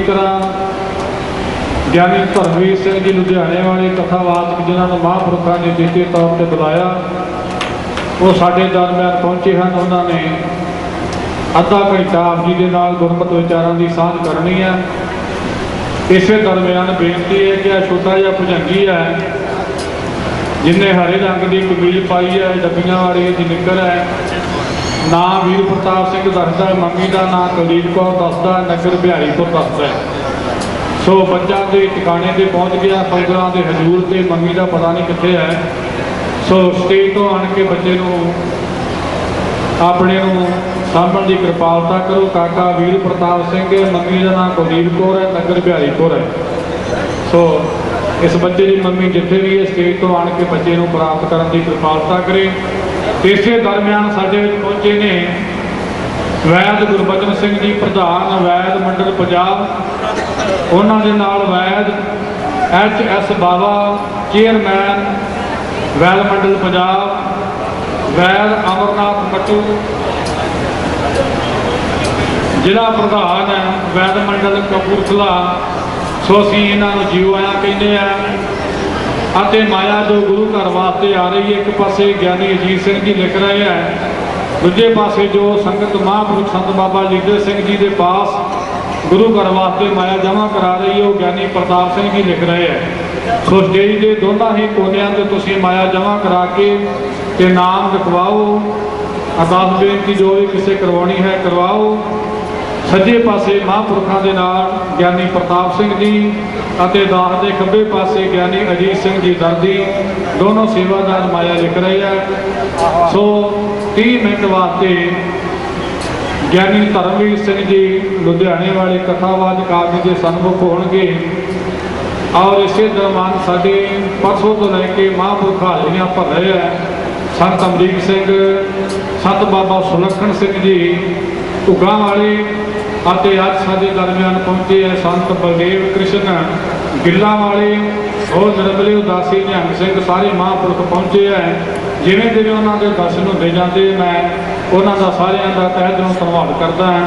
तरह ज्ञानी धर्मवीर सिंह जी लुधियाने वाले कथावाचक जिन्होंने महापुरुषों ने निजी तौर पर बुलाया वो साडे दरम्यान पहुंचे हैं। उन्होंने अद्धा घंटा आप जी के नाल गुरमत विचारों की सांझ करनी है। इस दरम्यान बेनती है कि छोटा जिहा भुजंगी है जिन्हें हरे रंग की कमीज पाई है, डब्बियां वाली जी निकर है, नाम वीर प्रताप सिंह दसदा, मंमी का नाम कुलदीप कौर दसदा, नगर बिहारीपुर दसदा है। सो बच्चा के ठिकाने पर पहुँच गया, फौजरां के हजूर से मंमी का पता नहीं कितने है। सो स्टेज तो आन के बच्चे अपने सामण की कृपालता करो। काका वीर प्रताप सिंह, मंमी का नाम कुलदीप कौर है, नगर बिहारीपुर है। सो इस बच्चे की मंमी जिथे भी है स्टेज तो आन के बच्चे को प्राप्त करने की कृपालता करे। इस दरम्यान साडे पहुंचे ने वैद गुरबचन सिंह जी प्रधान वैद मंडल पंजाब, उन्होंने नाल वैद HS बावा चेयरमैन वैद मंडल पंजाब, वैद अमरनाथ मट्टू जिला प्रधान वैद मंडल कपूरथला। सो असीं इन्हां नूं जीव आया कहते हैं। माया जो गुरु घर वास्ते आ रही है, एक पासे ज्ञानी अजीत सिंह जी लिख रहे हैं, दूजे पासे जो संगत महापुरुष संत बाबा लीडर सिंह जी के पास गुरु घर वास्ते माया जमा करा रही है, वो ज्ञानी प्रताप सिंह जी लिख रहे हैं। सो स्टेज के दोनों ही कोनियां ते तुसीं माया जमा करा के ते नाम लिखवाओ। अरदास बेनती जो भी किसी करवानी है करवाओ। सज्जे पासे महापुरुषों के नाल ज्ञानी प्रताप सिंह जी अते दास के खब्बे पासे ज्ञानी अजीत सिंह जी दर्दी, दोनों सेवादार माया लिख रहे हैं। सो 30 मिनट वास्ते ज्ञानी धर्मवीर सिंह जी लुधियाने वाले कथावाचक आप जी के सन्मुख होणगे। और इस दौरान साडे परसों तो लैके महापुरुष हाजरियां भर रहे हैं। संत अमरीक सिंह, संत बाबा सुलखन सिंह जी घुग्गा वाले, अज साडे दरम्यान पहुंचे है संत बलदेव कृष्ण गिल्ला वाले और निर्मले उदासी निहंग सिंह। सारे महापुरुष पहुंचे हैं। जिमें जिमें उन्होंने दर्शन होते जाते मैं उन्होंने सारिया का तहे दिलों धन्यवाद करता हाँ।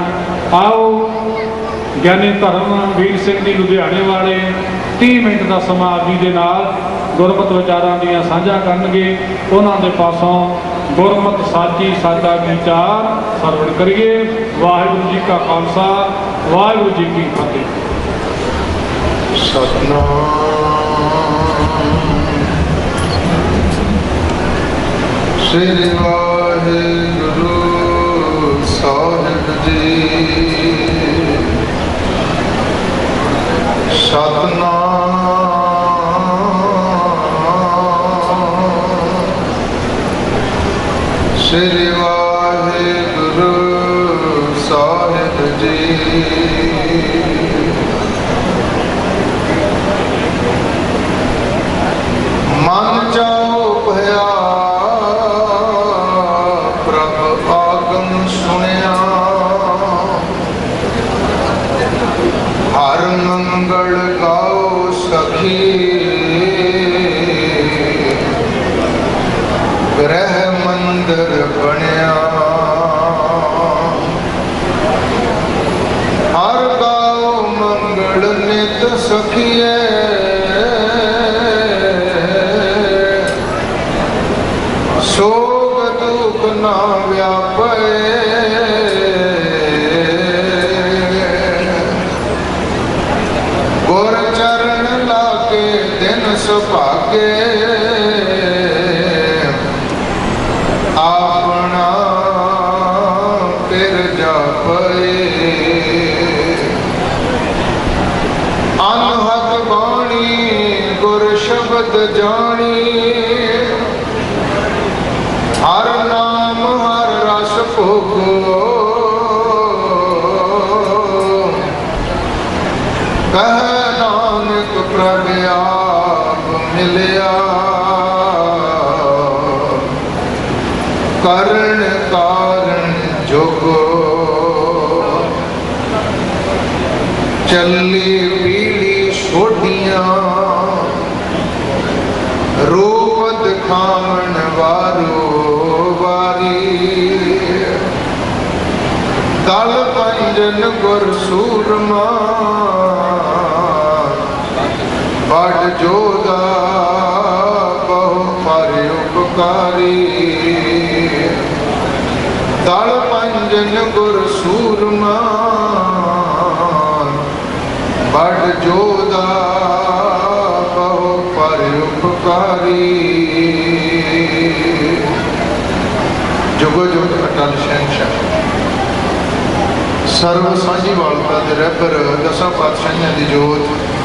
आओ ज्ञानी धर्मवीर सिंह जी लुधियाने वाले 30 मिनट का समा आप जी के नाल गुरमत विचारां दीआं साझा करनगे। उन्होंने पासों गुरमत साची साडा विचार सरवण करिए। वाहिगुरू जी का खालसा, वाहिगुरू जी की फतेह। सतनाम श्री वाहिगुरू साहिब जी। सतनाम श्री वाहिगुरू साहिब जी। मन जाओ भया प्रभ आगम सुनिया, हर मंगल गाओ सखी, ग्रह मंदिर बनया। हर गाओ मंगल नित सखिए, शोक दुख ना व्यापे। गुर चरण लागे दिन सुभागे, अपना फिर जापे। अनहद बाणी गुर शब्द जानी, हर नाम हर रस भोगो। कह नानक प्रभ आप मिलिया, करण कारण जोगो। चली पीली छोटियां रूप दिखावन वारो वारी। दल पंजन गुर सूरमा, जोदा बहु पर उपकारी दल पंजन गुर सूरमा बड़ जोदा बहु पर उपकारी जुगो जुग अटल शहनशाह सर्व सांझी वालता दे रहबर दसां पातशाहियां दी जोत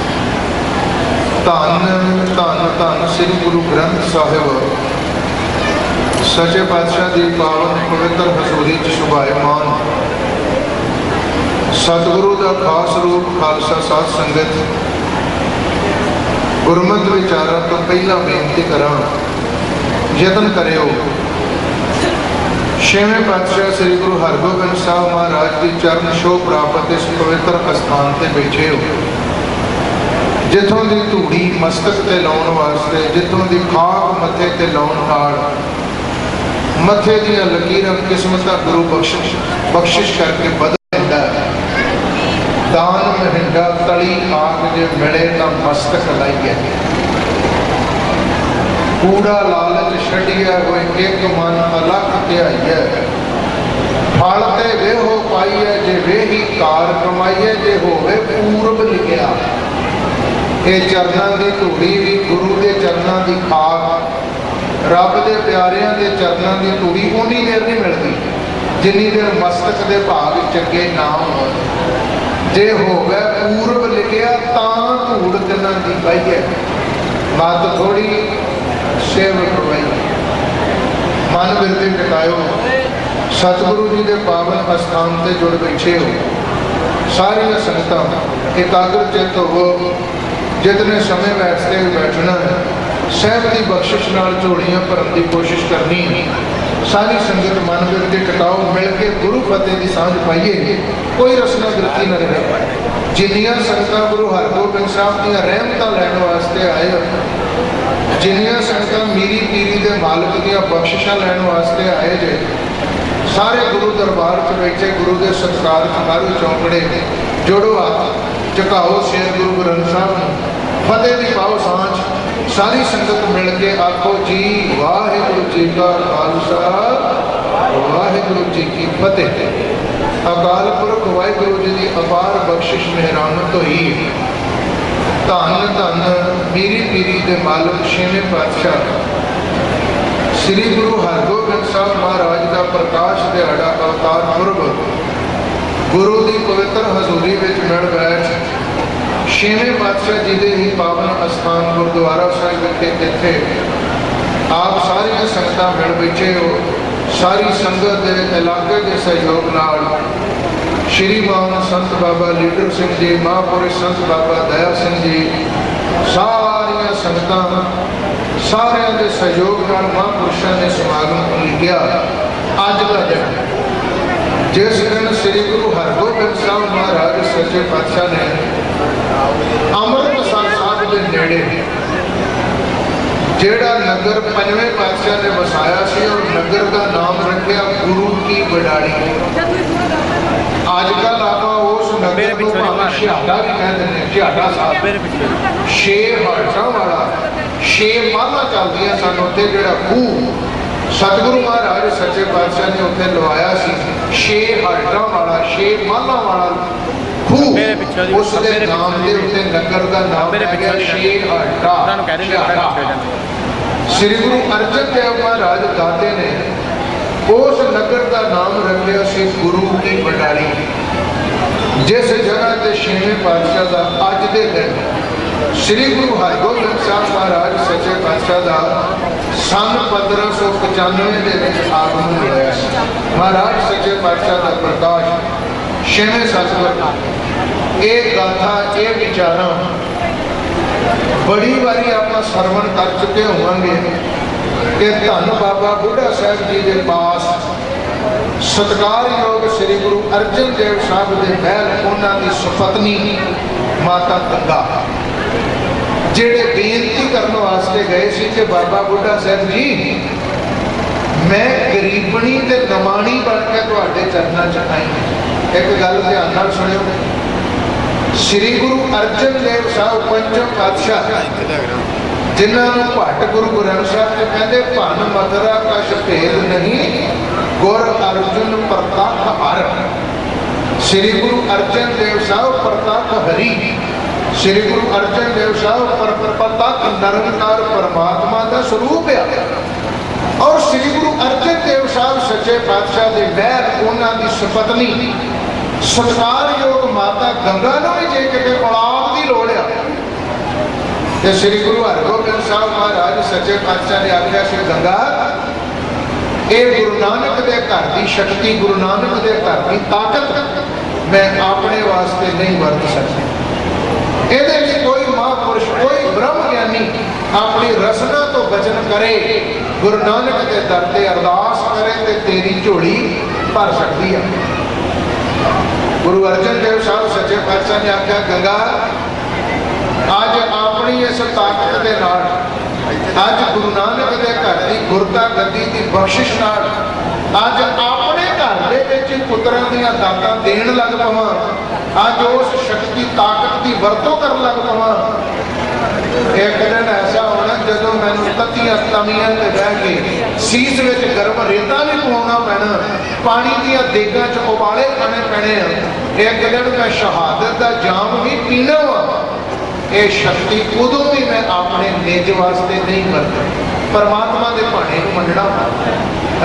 धन धन धन श्री गुरु ग्रंथ साहिब सचे पातशाह की पावन पवित्र हजूरी च शुभायमान सतगुरु का खास रूप खालसा साध संगत गुरमत विचारा तो पहला बेनती करा यतन करियो छेवें पातशाह श्री गुरु हरगोबिंद साहब महाराज की चरण छोह प्राप्त इस पवित्र स्थान से बैठे हो जिथों की धूड़ी मस्तक ते लाउण वास्ते जिथों की खाक मथे ते लाउण नाल मथे दियां लकीरां किस्मत गुरु बख्शिश करके बदल दिंदा है दान महिंदा तली खाक जे मिले तां मस्तक लाइए कूड़ा लालच छड़िया होए एक मन अलग ध्याइए फल ते वेहो पाइए जे वेही कार कमाइए जे होवे पूरब लिखिया ये चरणों की धूड़ी भी गुरु के चरणों की खाक रब के प्यारिਆਂ के चरणों की धूड़ी उन्नी देर नहीं मिलती जिन्नी देर मस्तक के भाग चंगे ना हो जे होवे पूरब लिखिया तां धूड़ तिन्हां दी पाइए मत थोड़ी सेव करवाई मन बिरती टिकायो सतगुरु जी के पावन स्थान से जुड़ बैठे हो सारिया संगत एकाग्र चित हो जितने समय वास्ते बैठना है सहब की बख्शिश नाल झोलियां भरन की कोशिश करनी है सारी संगत मन बिरती टिकाओ मिल के गुरु फतेह की सांझ पाइए कोई रसना बिरती न रहे जिन्नियां संगत गुरु हरगोबिंद साहब दी रहमतां लैण वास्ते आए जिन्नियां संगत मीरी पीरी के मालिक दी बख्शिशां लैण वास्ते आए जे सारे गुरु दरबार च बैठे गुरु के सत्कार मारू चौंकड़े जोड़ो हाथ झुकाओ शेर गुरु ग्रंथ साहब फतेह दी पाओ सांझ सारी संगत मिल के आखो जी वाहिगुरु जी का खालसा वाहिगुरु जी की फतेह अकाल पुरख वाहिगुरु जी की अपार बख्शिश मेहरानत हुई धन धन मीरी पीरी के मालिक छेवें पातशाह श्री गुरु हरगोबिंद साहब महाराज का प्रकाश दिहाड़ा अवतार पुरब गुरु की पवित्र हजूरी में मिल बैठ छेवें पातशाह जी के ही पावन स्थान गुरुद्वारा साहिब विखे इत्थे आप सारी संगत मिल बैठे हो सारी संगत के इलाके के सहयोग नाल श्रीमान संत बाबा लीडर सिंह जी महापुरुष संत बाबा दया सिंह जी सारिया संगत सारे के सहयोग नाल महापुरुषों ने समागम लिखिया अज का दिन जिस दिन श्री गुरु हरगोबिंद साहब महाराज सच्चे पातशाह ने अमृतसर साहब के नेड़े जेड़ा नगर पंजवें पातशाह ने वसाया सी और नगर का नाम रखा गुरु की बडाड़ी अजकल आप उस नगर को शिहाड़ा भी कह दें शिहाड़ा साहब छे हाटा वाला छे माला चलदियां सन उत्थे जेड़ा खूह सतगुरु महाराज सच्चे पातशाह ने उत्थे लवाया सी छे हाटा वाला छे माला वाला खूह उस दे नाम दे उत्ते नगर का नाम रह गया छे हाटा श्री गुरु अर्जन देव महाराज दाते ने उस नगर का नाम रखा सी गुरु की बडाली जिस जगह से छेवें पातशाह का अज के दिन श्री गुरु हरगोबिंद साहब महाराज सच्चे पातशाह का सन 1595 के आगमन होया महाराज सच्चे पातशाह का प्रकाश छेवें सतगुर ये गाथा ये विचारा बड़ी बारी आप सरवण कर चुके होंगे कि धन बाबा बुढ़ा साहब जी के पास सत्कारयोग श्री गुरु अर्जन देव साहब के महल उन्होंने सुपत्नी माता गंगा जेड़े बेनती करने वास्ते गए सी कि बाबा बुढ़ा साहब जी मैं गरीबनी ते नमाणी बन के तुहाडे चरणों च आई एक गल ध्यान नाल सुनियो श्री गुरु अर्जन देव साहब पंचम पातशाह जिन्होंने भट्ट गुरु ग्रंथ साहब से कहते भन मथुरा कछ भेद नहीं गुर अर्जुन प्रताप हर। श्री गुरु अर्जन देव साहब प्रताप हरि, श्री गुरु अर्जन देव साहब प्रताप निरंकार परमात्मा का स्वरूप है। और श्री गुरु अर्जन देव साहब सच्चे पातशाह के महल उन्होंने सपत्नी सत्कारयोग माता गंगा ने भी जे किते औलाद की लोड़ है। श्री गुरु हरगोबिंद साहब महाराज सच्चे पातशाह ने आख्या श्री गंगा ये गुरु नानक के घर की शक्ति, गुरु नानक के घर की ताकत मैं अपने वास्ते नहीं वरत सकती। ये कोई महापुरुष कोई ब्रह्म ज्ञानी अपनी रसना तो बचन करे, गुरु नानक के दर से अरदास करे तो तेरी झोली भर सकती है। गुरु अर्जन देव साहब सच्चे पातशाह ने आख्या गंगा अज अपनी इस ताकत के नाल, अज गुरु नानक के घर की गुरता गद्दी की बख्शिश नाल अज अपने घर के पुत्रां दीयां दातां देण लग पवां, अज उस शक्ति ताकत की वरतों कर लग पवां। एक दिन ऐसा होना जदों मैनूं तत्तियां तवियां ते बह के सीस विच गर्म रेता भी पवाउणा पैना, पानी दीयां देगां च उबाले खाने पैणे। एक दिन मैं शहादत का जाम भी पीना वा, ये शक्ति उदों भी मैं अपने निज वास्ते नहीं करता, परमात्मा के भाणे को मनना,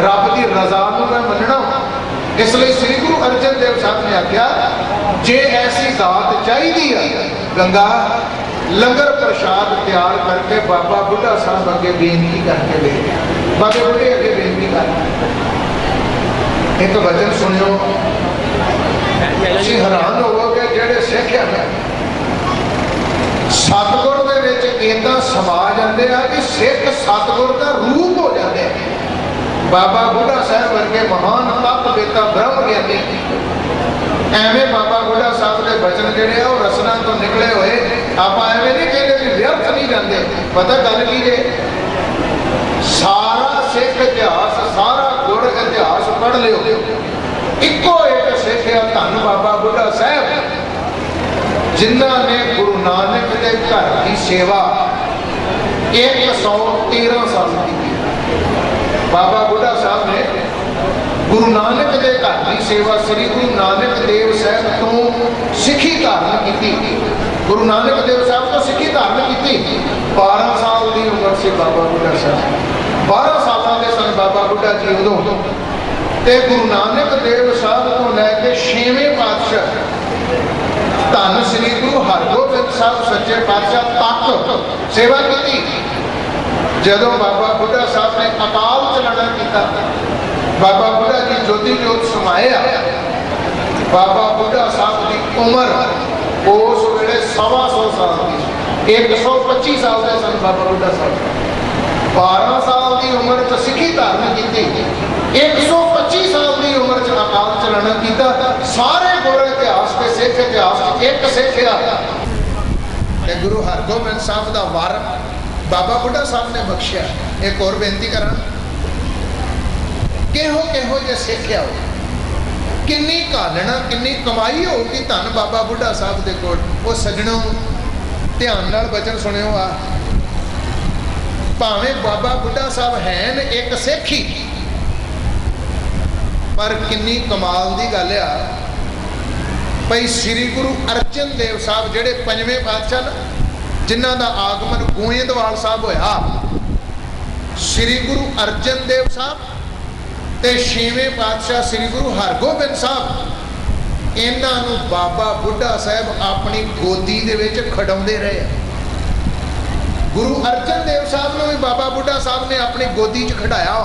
रब की रजा को मैं मनना। इसलिए श्री गुरु अर्जन देव साहब ने आख्या जे ऐसी दात चाहिए गंगा लंगर प्रसाद तैयार करके बाबा बुढ़ा साहब अगे बेनती करके ले, बाबे बुढ़े अगे बेनती कर। एक वचन सुनियो, हैरान होवोगे जेड़े सिख है सतगुर दे विच इदां समा जाते हैं कि सिख सतगुर का रूप हो जाते हैं। बाबा बुढ़ा साहब वर्गे महान तप बेता ब्रह्म ज्ञानी एवं बाबा बुढ़ा साहब के बचन जोड़े और रसना तो निकले हुए आप एवं नहीं कहते भी व्यर्थ नहीं जाते। पता गल की जे सारा सिख इतिहास सारा गुड़ इतिहास पढ़ लियो, इको एक सिख है धन बाबा बुढ़ा साहब जिन्होंने गुरु नानक के घर की सेवा 113 साल की। बाबा बुढ़ा साहब ने गुरु नानक के घर की सेवा श्री गुरु नानक देव साहब तो सिखी धारण की। गुरु नानक देव साहब तो सिखी धारण की 12 साल की उम्र से बाबा बुढ़ा साहब 12 साल के सन बाबा बुढ़ा जी उदों ते गुरु नानक देव साहब को लैके 6वें पातशाह धन श्री गुरु हरगोबिंद साहब सच्चे पातशाह तक सेवा की। जदों बाबा बुढ़ा साहब ने अकाल चलाना किया, बाबा बुढ़ा जी ज्योति जोत समाया, बाबा बुढ़ा साहब की उम्र उस वेले 125 साल की, 125 साल के सन बाबा बुढ़ा साहब। 12 साल की उम्र च सिखी धारण की, 125 साल की उम्र च अकाल चलाना किया। सारे गुर इतिहास के सिख इतिहास एक सिख आ गुरु हरगोबिंद साहब का वर बाबा बुढ़ा साहब ने बख्शिया। एक और बेनती करा किहो किहो जे सिख आओ, किन्नी घालना किन्नी कमाई होगी धन बाबा बुढ़ा साहब के कोल। वो सजणों ध्यान नाल वचन सुनियो आ, भावें बाबा बुढ़ा साहब हैं एक सिख ही, पर किन्नी कमाल की गल आ भाई श्री गुरु अर्जन देव साहब जेड़े 5वें पातशाह जिन्हों का आगमन गोइंदवाल साहब होया, श्री गुरु अर्जन देव साहब ते 6वें पातशाह श्री गुरु हरगोबिंद साहब इन्हों बाबा बुढ़ा साहब अपनी गोदी दे विच खड़ाउंदे रहे। गुरु अर्जन देव साहब ने भी बाबा बुढ़ा साहब ने अपनी गोदी च खड़ाया,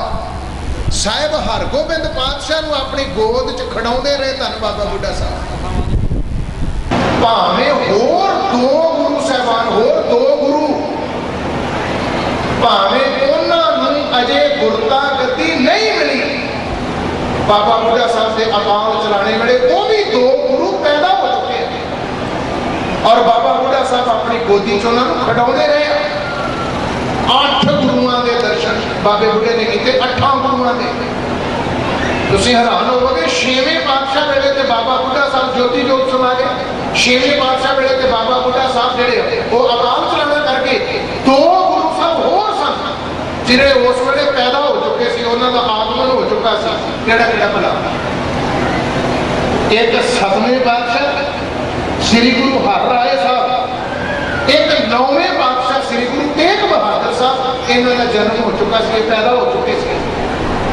साहब हरगोबिंद पातशाह को अपनी गोद च खड़ाउंदे रहे धन बाबा बुढ़ा साहब। भावें होर 2 गुरु साहबान होर 2 गुरु भावें उन्होंने अजे गुरता गद्दी नहीं मिली, बाबा बुढ़ा साहब के अकाल चलाने वाले वो भी 2 गुरु पैदा हो चुके हैं और बाबा बुढ़ा साहब अपनी गोदी च उन्होंने खड़ाउंदे रहे। 8 गुरुओं के दर्शन बाबे बुढ़े ने किए, 8 गुरुओं के। तुसीं हैरान होवोगे 6वें पातशाह वेले ते बाबा बुढ़ा साहब ज्योति जोत समा गए। छेवें पातशाह वेले ते बाबा बुढ़ा साहब जिहड़े वो अकाल चलाना करके दो गुरु साहब होर सन जिहड़े उस वेले पैदा हो चुके सी, उन्हां दा आगमन हो चुका सी। किहड़ा किहड़ा भला? एक 7वें पातशाह श्री गुरु हरराय साहब, एक 9वें पातशाह श्री गुरु तेग बहादुर साहब। इन्हां दा जन्म हो चुका सी, पैदा हो चुके सी।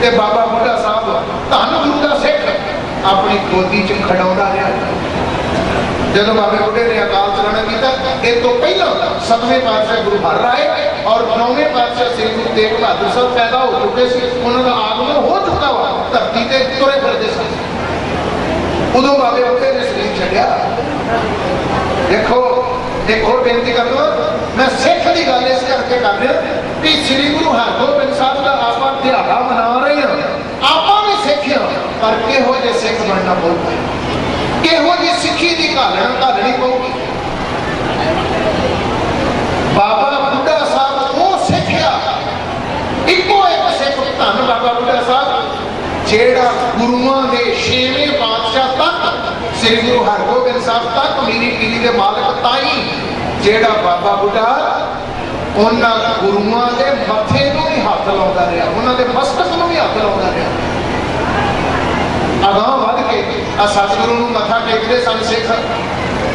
ते बाबा बुढ़ा साहब धन गुरु दा सिख अपनी गोदी च खड़ाउंदा रहा। जब बाबे बुढ़े ने अकाल चलाना किया, एक तो पहला 7वें पातशाह गुरु हरराय और 9वें पातशाह श्री गुरु तेग बहादुर साहब पैदा हो चुके सी। उन्होंने आगमन हो चुका वा, धरती ते तुरे फिरदे सन। उदों बाबे बुढ़े ने शरीर छड्डिया। देखो देखो बेनती कर दो, मैं सिख की गल इस करके कर रहा कि श्री गुरु हरगोबिंद साहब का आप दिहाड़ा मना रहे हैं, आप भी सिख हाँ, पर किहो जे सिख बनना पऊगा, किहो जी सिखी की घालनी पऊगी। बाबा बुढ़ा साहब वो सिखिया, इको एक सिख धन बाबा बुढ़ा साहब जेड़ा गुरुआं दे 6वें पातशाह तक श्री गुरु हरगोबिंद साहब तक मीरी पीरी के मालक ताई जेड़ा बाबा बुढ़ा उन्हां गुरुआं दे मथे नूं भी हाथ लाउंदा रहा, उन्हां दे मस्तक नूं भी हाथ लाउंदा रहा। अगां वध के सतगुरु नूं मथा टेकदे सन सिख।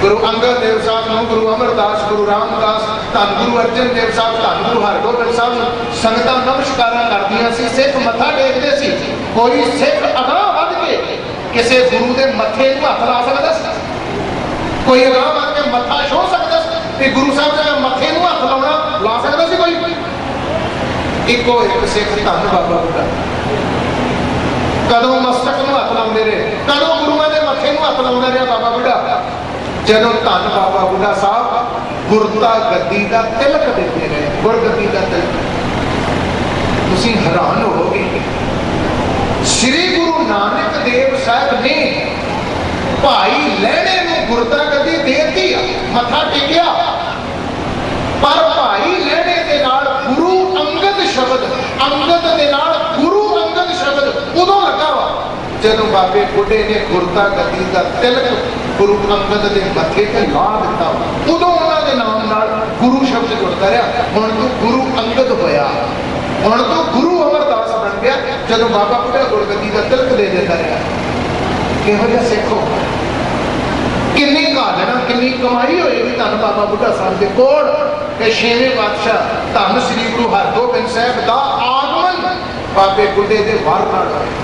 गुरु अंगद देव साहब नूं, गुरु अमरदास, गुरु रामदास, धन गुरु अर्जन देव साहब, धन गुरु हरगोबिंद साहब संगतां नमस्कारां करदियां सी, सिख मथा टेकदे सी। कोई सिख अगां वध के किसी गुरु के मथे नूं हथ ला सकदा सी? कोई अगां वध के मथा छो सकदा सी कि गुरु साहब दे मथे नूं हथ लाउणा ला सकदा सी कोई? इको एक सिख धन बाबा बुढ़ा कदों मस्तक नूं हथ लाउंदे रहे, कदों गुरुआं दे मथे नूं हथ लाउंदा रहा बाबा बुढ़ा। जदों धन बाबा बुढ़ा साहब गुरता गद्दी का तिलक देते रहे, गुरगद्दी का तिलक, तुसीं हैरान होवोगे। श्री गुरु नानक देव साहब ने भाई लहणे नूं गुरता गद्दी देती, मथा टेकिया, पर भाई लहणे दे नाल गुरु अंगद शब्द, अंगद दे नाल गुरु अंगद शब्द उदों लगा वा जदों बाबे बुढ़े ने गुरता गद्दी का तिलक गुरु अंगद के मथे ते ला दिता, उदों उन्होंने नाम नाल गुरु शब्द जुड़ता रहा। हुण तो गुरु अंगद होया, हुण तो गुरु अमरदास बन गया जदों बाबा बुढ़ा गुरगद्दी का तिलक दे देता रहा। किहो जिहा सिखो, किन्नी घालना किन्नी कमाई होएगी धन बाबा बुढ़ा साहब के कोल। ते 6वें पातशाह धन श्री गुरु हरगोबिंद साहब का आगमन बाबे बुढ़े के वार नाल होया।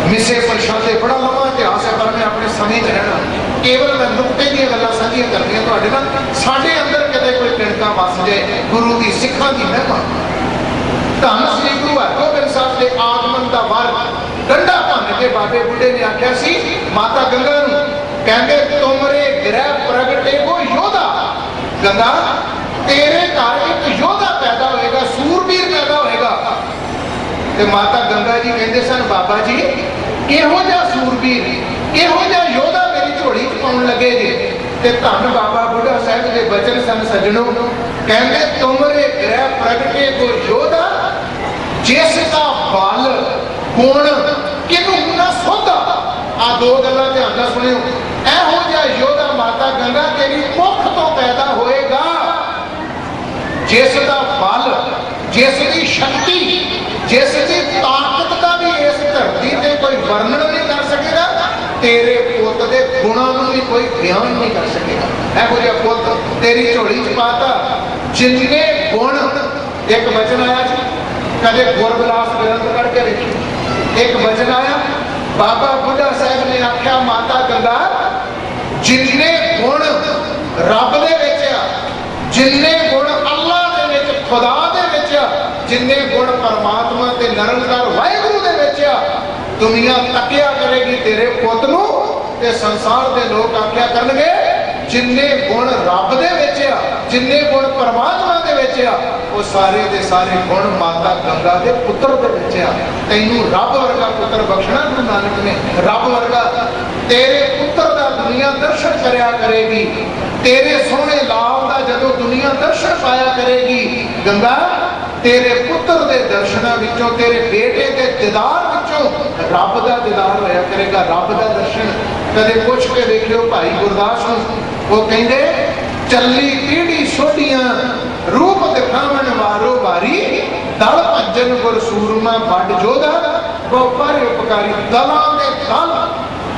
मिसे प्रशादे बड़ा लंबा इतिहास है, पर मैं अपने समय में रहना, केवल मैं नुक्ते दी गल्लां साझियां करनियां तुहाडे नाल। साडे अंदर किते कोई तिणका वस जाए गुरु की सिखां की महिमा। धन श्री गुरु हरगोबिंद साहब के आगमन का वार डंडा भन के बाबे बुढ़े ने आख्या सी माता गंगा नूं, कहंदे तुमरे गृह प्रगटे को योधा, गंगा तेरे घर एक योधा पैदा होएगा, सूरबीर पैदा होएगा। ते माता गंगा जी कहते सन बाबा जी किहो जिहा सूरबीर, किहो जिहा योधा मेरी झोली च पाउण लगे जे। ते धन बाबा बुढ़ा साहब के बचन सन सजणों, कहंदे तुमरे गृह प्रगटे को योधा जिसका बल गुण किनू ना सोधा। आ दो गल्लां ध्यान नाल सुणियो, इहो जिहा योधा माता गंगा तेरी मुख तो पैदा होएगा जिसका बल, जिसकी शक्ति, जिसकी ताकत का भी इस धरती से कोई वर्णन नहीं कर सकेगा, तेरे पुत के गुणों को भी कोई बयान नहीं कर सकेगा। इहो जिहा पुत तेरी झोली च पाता जिन्ने गुण। एक वचन आया जी, कदे गुरबिलास ग्रंथ पढ़ के देखी, एक वचन आया बाबा बुढ़ा साहब ने आख्या माता गंगा जिन्ने गुण रब दे विच आ, जिन्ने गुण अल्लाह दे विच, खुदा दे विच आ, जिन्ने गुण परमात्मा ते निरंकार वाहिगुरू दे विच आ, दुनिया तकिया करेगी तेरे पुत नूं ते संसार दे लोग आख्या करनगे जिन्ने गुण रब दे विच आ, जिन्ने गुण परमात्मा दे विच आ, वो सारे दे सारे गुण माता गंगा दे पुत्र दे विच आ। तैनूं रब वर्गा पुत्र बख्शना गुरु नानक ने, रब वर्गा तेरे पुत्र दा दुनिया दर्शन करया करेगी, तेरे सोहने लाल दा जदों दुनिया दर्शन पाया करेगी। गंगा तेरे पुत्र दे दर्शनां विचों, तेरे बेटे दे दीदार विचों चों रब का दीदार होया करेगा, रब का दर्शन। कदे पुछ के देखियो भाई गुरदास नूं, वो कहंदे चली पीढ़ी सोडियां रूप दिखावन वारो वारी, दल भंजन गुर सूरमा बड़ जोधा, गोपर उपकारी दलां दे दल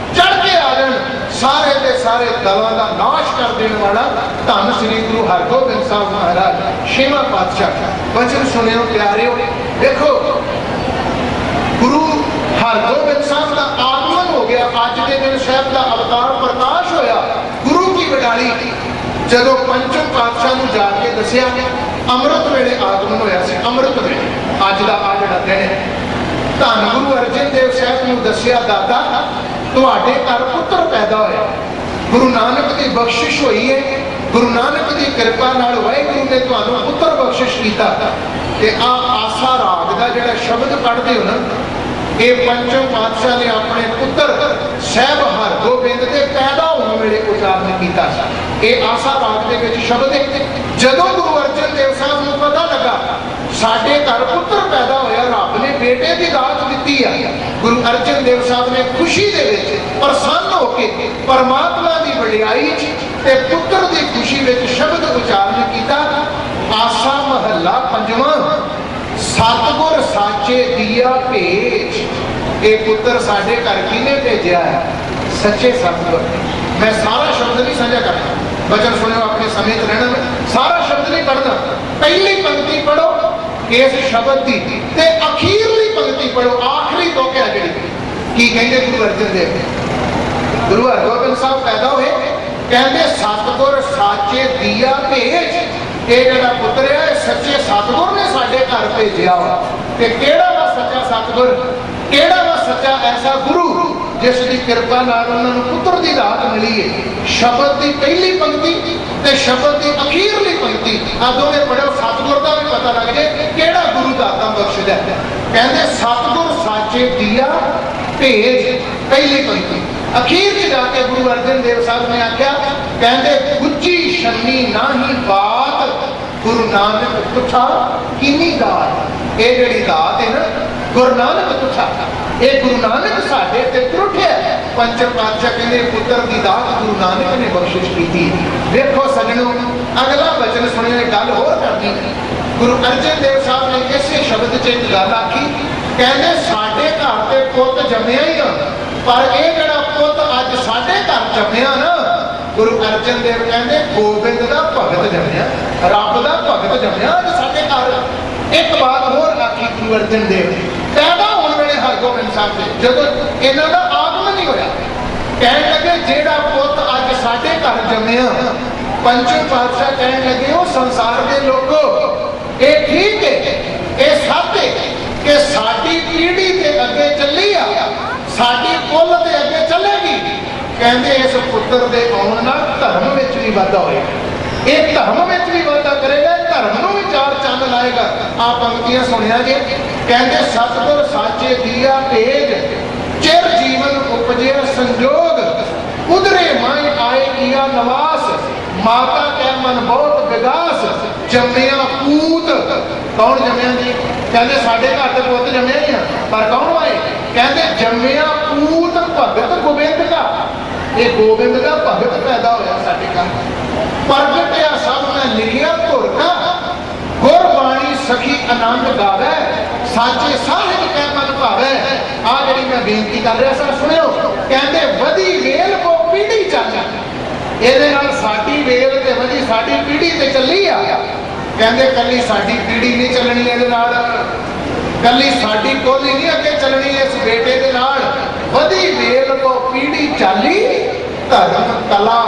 चढ़ के आ जाण, सारे दे सारे दलों का नाश कर देने वाला धन श्री गुरु हरगोबिंद साहब महाराज छेवां पातशाह। वचन सुनियो प्यारिओ, देखो गुरु हरगोबिंद साहब का आगमन हो गया। अज के दिन साहब का अवतार प्रकाश होया। गुरु की वडाली जदों पंचम पातशाह नूं जाके दसिया, अमृत वेले आगमन होया सी। अमृत वेले अज दा आ जिहड़ा दिन है, धन गुरु अर्जन देव साहब नूं दसिया, दादा तुहाडे घर पुत्र पैदा होया। गुरु नानक की बख्शिश हुई है, गुरु नानक की कृपा नाल वाहिगुरु ने तुहानूं पुत्र बख्शिश कीता। ते आ आसा राग दा जिहड़ा शब्द पढ़दे हो ना, ये पंचम पातशाह ने अपने पुत्र साहब हरगोबिंद के पैदा होने वेले उच्चारण किया। ये आसा राग दे विच शब्द है। जदों गुरु अर्जन देव साहब नूं पता लगा साडे घर पुत्र पैदा होया, रब ने बेटे की दात दी है, गुरु अर्जन देव साहब ने खुशी दे विच प्रसन्न होकर परमात्मा की वडियाई ते पुत्र की खुशी विच शब्द उच्चारण किया। आसा महला पंजवां, सतगुर साचे दिया भेज। ये पुत्र साडे घर किने भेजा है? सच्चे सतगुर। मैं सारा शब्द नहीं साझा करना, वचन सुनियो, अपने समेत रहना। में सारा शब्द नहीं पढ़ना, पहली पंक्ति पढ़ो इस शब्द की, ते अखीरली पंक्ति पढ़ो, आखिरी तो क्या जी की कहते गुरु अर्जन देव। गुरु हरगोबिंद साहब पैदा हुए, कहते सतगुर साचे दिया भेज। ये जड़ा पुत्र है सच्चे सतगुर ने साडे घर भेजा वा। ते केड़ा वा सच्चा सतगुर, केड़ा वा सच्चा ऐसा गुरु जिसकी कृपा नाल उन्हां नूं पुत्र दी दात मिली है। शब्द की पहली पंक्ति ते शब्द की अखीरली पंक्ति आ दोवें पढ़ो, सतगुर का भी पता लग जाए केड़ा गुरु दातां बख्शदा है। कहंदे सतगुर साचे दिया भेज, पहली पंक्ति। अखीर च जाके गुरु अर्जन देव साहब ने आख्या, कहंदे गुज्जी शन्नी नाही बात, गुरु नानक तुठा किनी दात। ये जिहड़ी दात है ना, गुरु नानक तुठा, ये गुरु नानक साडे ते त्रुठिया। पंचम पातशाह कहंदे पुत्र की दात गुरु नानक ने बख्शिश की थी। देखो सजणो, अगला वचन सुनिए, गल होर करनी। गुरु अर्जन देव साहब ने इसे शब्द च एक गल आखी, कहंदे साडे घर ते पुत जम्मिया ही आ, पर यह जिहड़ा पुत अज साडे घर जम्मिया ना, गुरु अर्जन देव कहंदे गोबिंद दा भगत जम्मिया, रब दा भगत जम्मिया अज साडे घर। एक बात होर आखी गुरु अर्जन देव पैदा होने वाले हरगोबिंद साहब से, जदों इन्हां दा आगमन नहीं होया, कहण लगे जिहड़ा पुत अज साडे घर जम्मिया। पंचम पातशाह कहण लगे, ओ संसार दे लोगो, ये ठीक है, ये सच है कि साडी पीढ़ी के अगे चली आ, साडी कुल के अगे चलेगी। कहते इस पुत्र के आने नाल धर्म में भी वाधा होएगा, ये धर्म में भी वाधा करेगा, धर्म में भी चार चंद लाएगा। आ पंक्तियां सुनिया जी, कहते सतगुर साचे दिया भेज, चिर जीवन उपजे संजोग, उधरे माए आए किया नवास, माता के मन बहुत विगास, जम्मिया पूत। कौन जम्मिया जी? कहते साढ़े घर के पुत जम्मिया ही, पर कौन आए? कहते जम्मिया पूत भगत गोबिंद का। ये गोबिंद का भगत पैदा होया साढ़े घर, प्रगटिया सब में लिखिया धुर का, गुरबाणी सखी आनंद गावे, साचे साहिब कै मन भावे। आ जी मैं बेनती कर रहा सर सुनियो, कहते वधी वेल को पीढ़ी चल, ये साडी वेल ते वधी साडी पीढ़ी ते चली आ। कहते कली साडी पीढ़ी नहीं चलनी, ये कली साडी कोली नहीं अगे चलनी, इस बेटे के नाल वधी वेल को पीढ़ी चाली, धर्म कला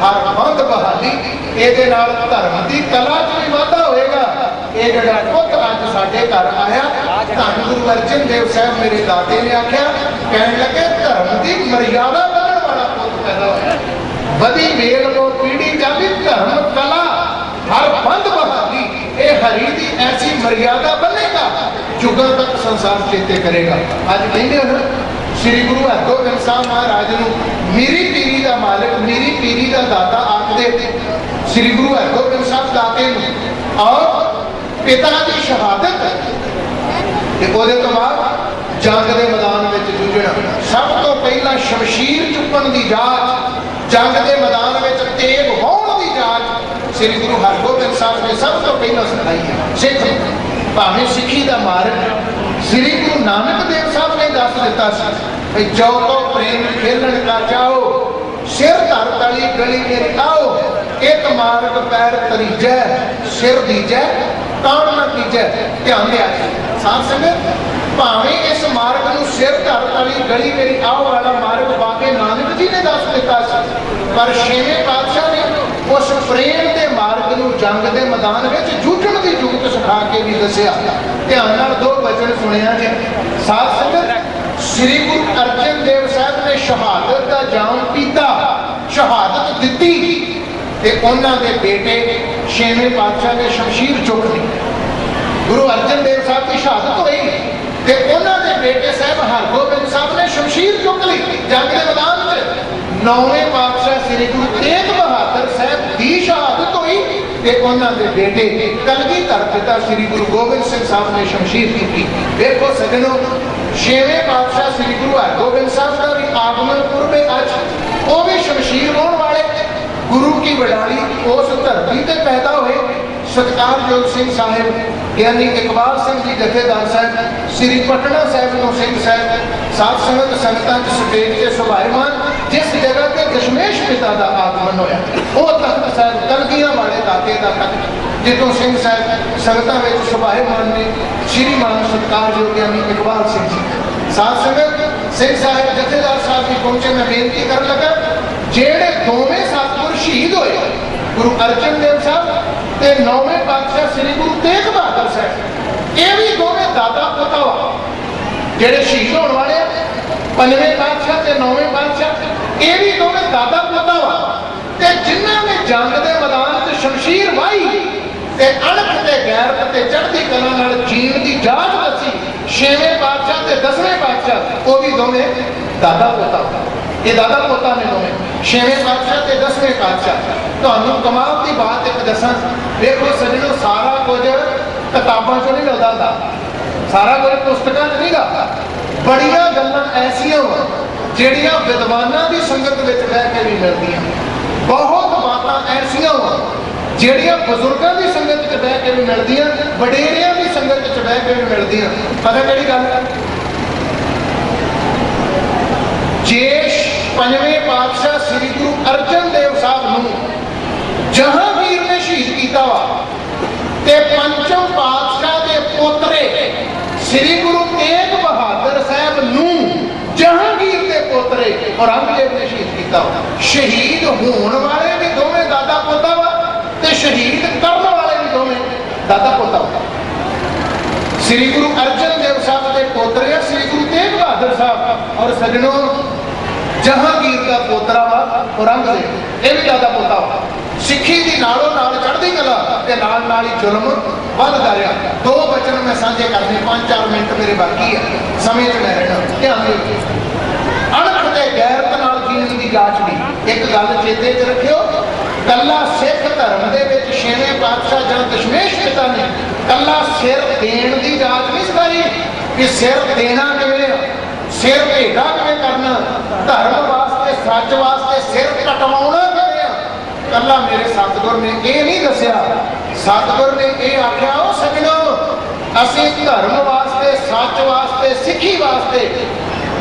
हर बंद बहाली। ये धर्म की कला च भी वाधा होएगा। ये जिहड़ा पुत अज साडे घर आया, धन गुरु अर्जन देव साहब मेरे दाते ने आख्या, कहने लगे धर्म की मर्यादा बनने वाला पुत पैदा होया। वधी वेल को पीढ़ी चाली, धर्म कला हर बंद बहाली। ये हरि की ऐसी मर्यादा बनेगा, जुगों तक संसार चेते करेगा। अज कहते हो ना, श्री गुरु हरगोबिंद साहब महाराज नूं मेरी पीरी का मालिक, मेरी पीरी का दाता आखदे। श्री गुरु हरगोबिंद साहब दाते और पिता की शहादत, तो बाद जंग के मैदान में जूझना। सब तो पहला शमशीर चुकन की जांच, जंग के मैदान में तेग वाहन की जांच श्री गुरु हरगोबिंद साहब ने सब तो पहला सिखाई है। सिख भावें सिखी का मार्ग श्री गुरु नानक देव साहब ने दस दिता सी, जो तो प्रेम खेलन का चाहो, सिर धर तली गली मेरी आओ, एक मार्ग पैर तरीजै, सिर दीजै कान न कीजै। ध्यान दिया साध संगत, भावें इस मार्ग नूं सिर धर तली गली मेरी आओ वाला मार्ग बाबे नानक जी ने दस दिता सी, पर छेवें पातशाह ने उस प्रेम के मार्ग नूं जंग के मैदान में जूझण की जूत सिखा के भी दसिया। ध्यान नाल दो वचन सुनिया जी। साध संगत, श्री गुरु अर्जन देव साहब ने शहादत का जाम पीता, शहादत दी, ते उन्हां दे बेटे छेवें पातशाह ने शमशीर चुक ली। गुरु अर्जन देव साहब की शहादत हुई ते उन्हां दे बेटे साहब हरगोबिंद साहब ने शमशीर चुक ली जंग के मैदान में। नौवें पातशाह श्री गुरु तेग बहादुर साहब की शहादत हुई ते उन्हां दे बेटे कलगीधर पिता श्री गुरु गोबिंद सिंह साहब ने शमशीर की। देखो सजनों, छेवें पातशाह श्री गुरु हरगोबिंद साहब का भी आगमन पूर्व अज वो भी शमशीर होने वाले गुरु की वडाली उस धरती से पैदा हुए। सतकारयोग सिंह साहिब ज्ञानी इकबाल सिंह जी जथेदार साहब, श्री पटना साहब नो सिंह साहब, सात संगत संगतां स्टेज से शोभायमान जिस जगह के दशमेश पिता का आगमन होया वो तख्त साहब कलगियां वाले दाते का तख्त, जितों सिंह साहब संगतां विच शोभायमान ने श्रीमान सतकारयोग ज्ञानी इकबाल सिंह जी। सात संगत सिंह साहब जथेदार साहब भी पहुंचे। मैं बेनती कर लगा, जेड़े दोवें सतगुर शहीद होए, गुरु अर्जन देव साहब ते नौवें पातशाह श्री गुरु तेग बहादुर साहब, ये भी दोवें दादा पोता वा जेड़े शहीद होने वाले। पंजवें पातशाह ते नौवें पातशाह ये भी दोवें दादा पोता वा, ते जिन्हां ने जंग के मैदान च शमशीर वाही ते अणख ते गैरत ते चढ़ती कला नाल जीण की जाच दसी। छेवें पातशाह ते दसवें पातशाह वो भी दोवें दादा पोता, ये दादा पोता ने दोवें, छेवें पातशाह ते दसवें पातशाह। तुहानूं कमाल की बात एक दसां, देखो सजनों, सारा कुछ किताबां चों नहीं मिलदा हुंदा, सारा कुछ पुस्तकां च नहीं गा। बड़ियां गल्लां ऐसियां जिहड़ियां विद्वानां की संगत विच रह के भी मिलदियां, बहुत बातां ऐसियां जिहड़ियां बुजुर्गां की संगत च बह के भी मिलदियां, वडेरियां की संगत च बह के भी मिलदियां। पता किहड़ी गल, जे पंजवें पातशाह श्री गुरु अर्जन देव साहब नूं जहांगीर ने शहीद किया वा, ते पंचम पातशाह के पोतरे श्री गुरु तेग बहादुर साहब नूं जहांगीर के पोतरे औरंगजेब ने शहीद किया। शहीद होने वाले भी दोवें दादा पोता वा ते शहीद करने वाले भी दोवें दादा पोता वा। श्री गुरु अर्जन देव साहब के पोतरे श्री गुरु तेग बहादुर साहब, और सजनों जहांगीर का पोतरा वा औरंगजेब, ये भी दादा पोता वा। सिखी की नालों नाल चढ़ती कला ते नाल नाल ही जुल्म वधदा रहा। दो वचन मैं साझे करने, 5-4 मिनट मेरे बाकी है, समय च मैं रहना। ध्यान दिओ, अणख ते गैरत नाल जीण दी जाच भी एक गल चेते च रखियो। कला सिख धर्म दे विच छेवें पातशाह जां दशमेश पिता ने कला सिर देण दी जाच नहीं सिखाई कि सिर देना किवें, सिर भेटा किवें करना, धर्म वास्ते सच वास्ते सिर कटवाउणा किवें। कला मेरे सतगुर ने यह नहीं दसिया, सतगुर ने यह आख्या, ओ सजणो, असीं धर्म वास्ते सच वास्ते सिखी वास्ते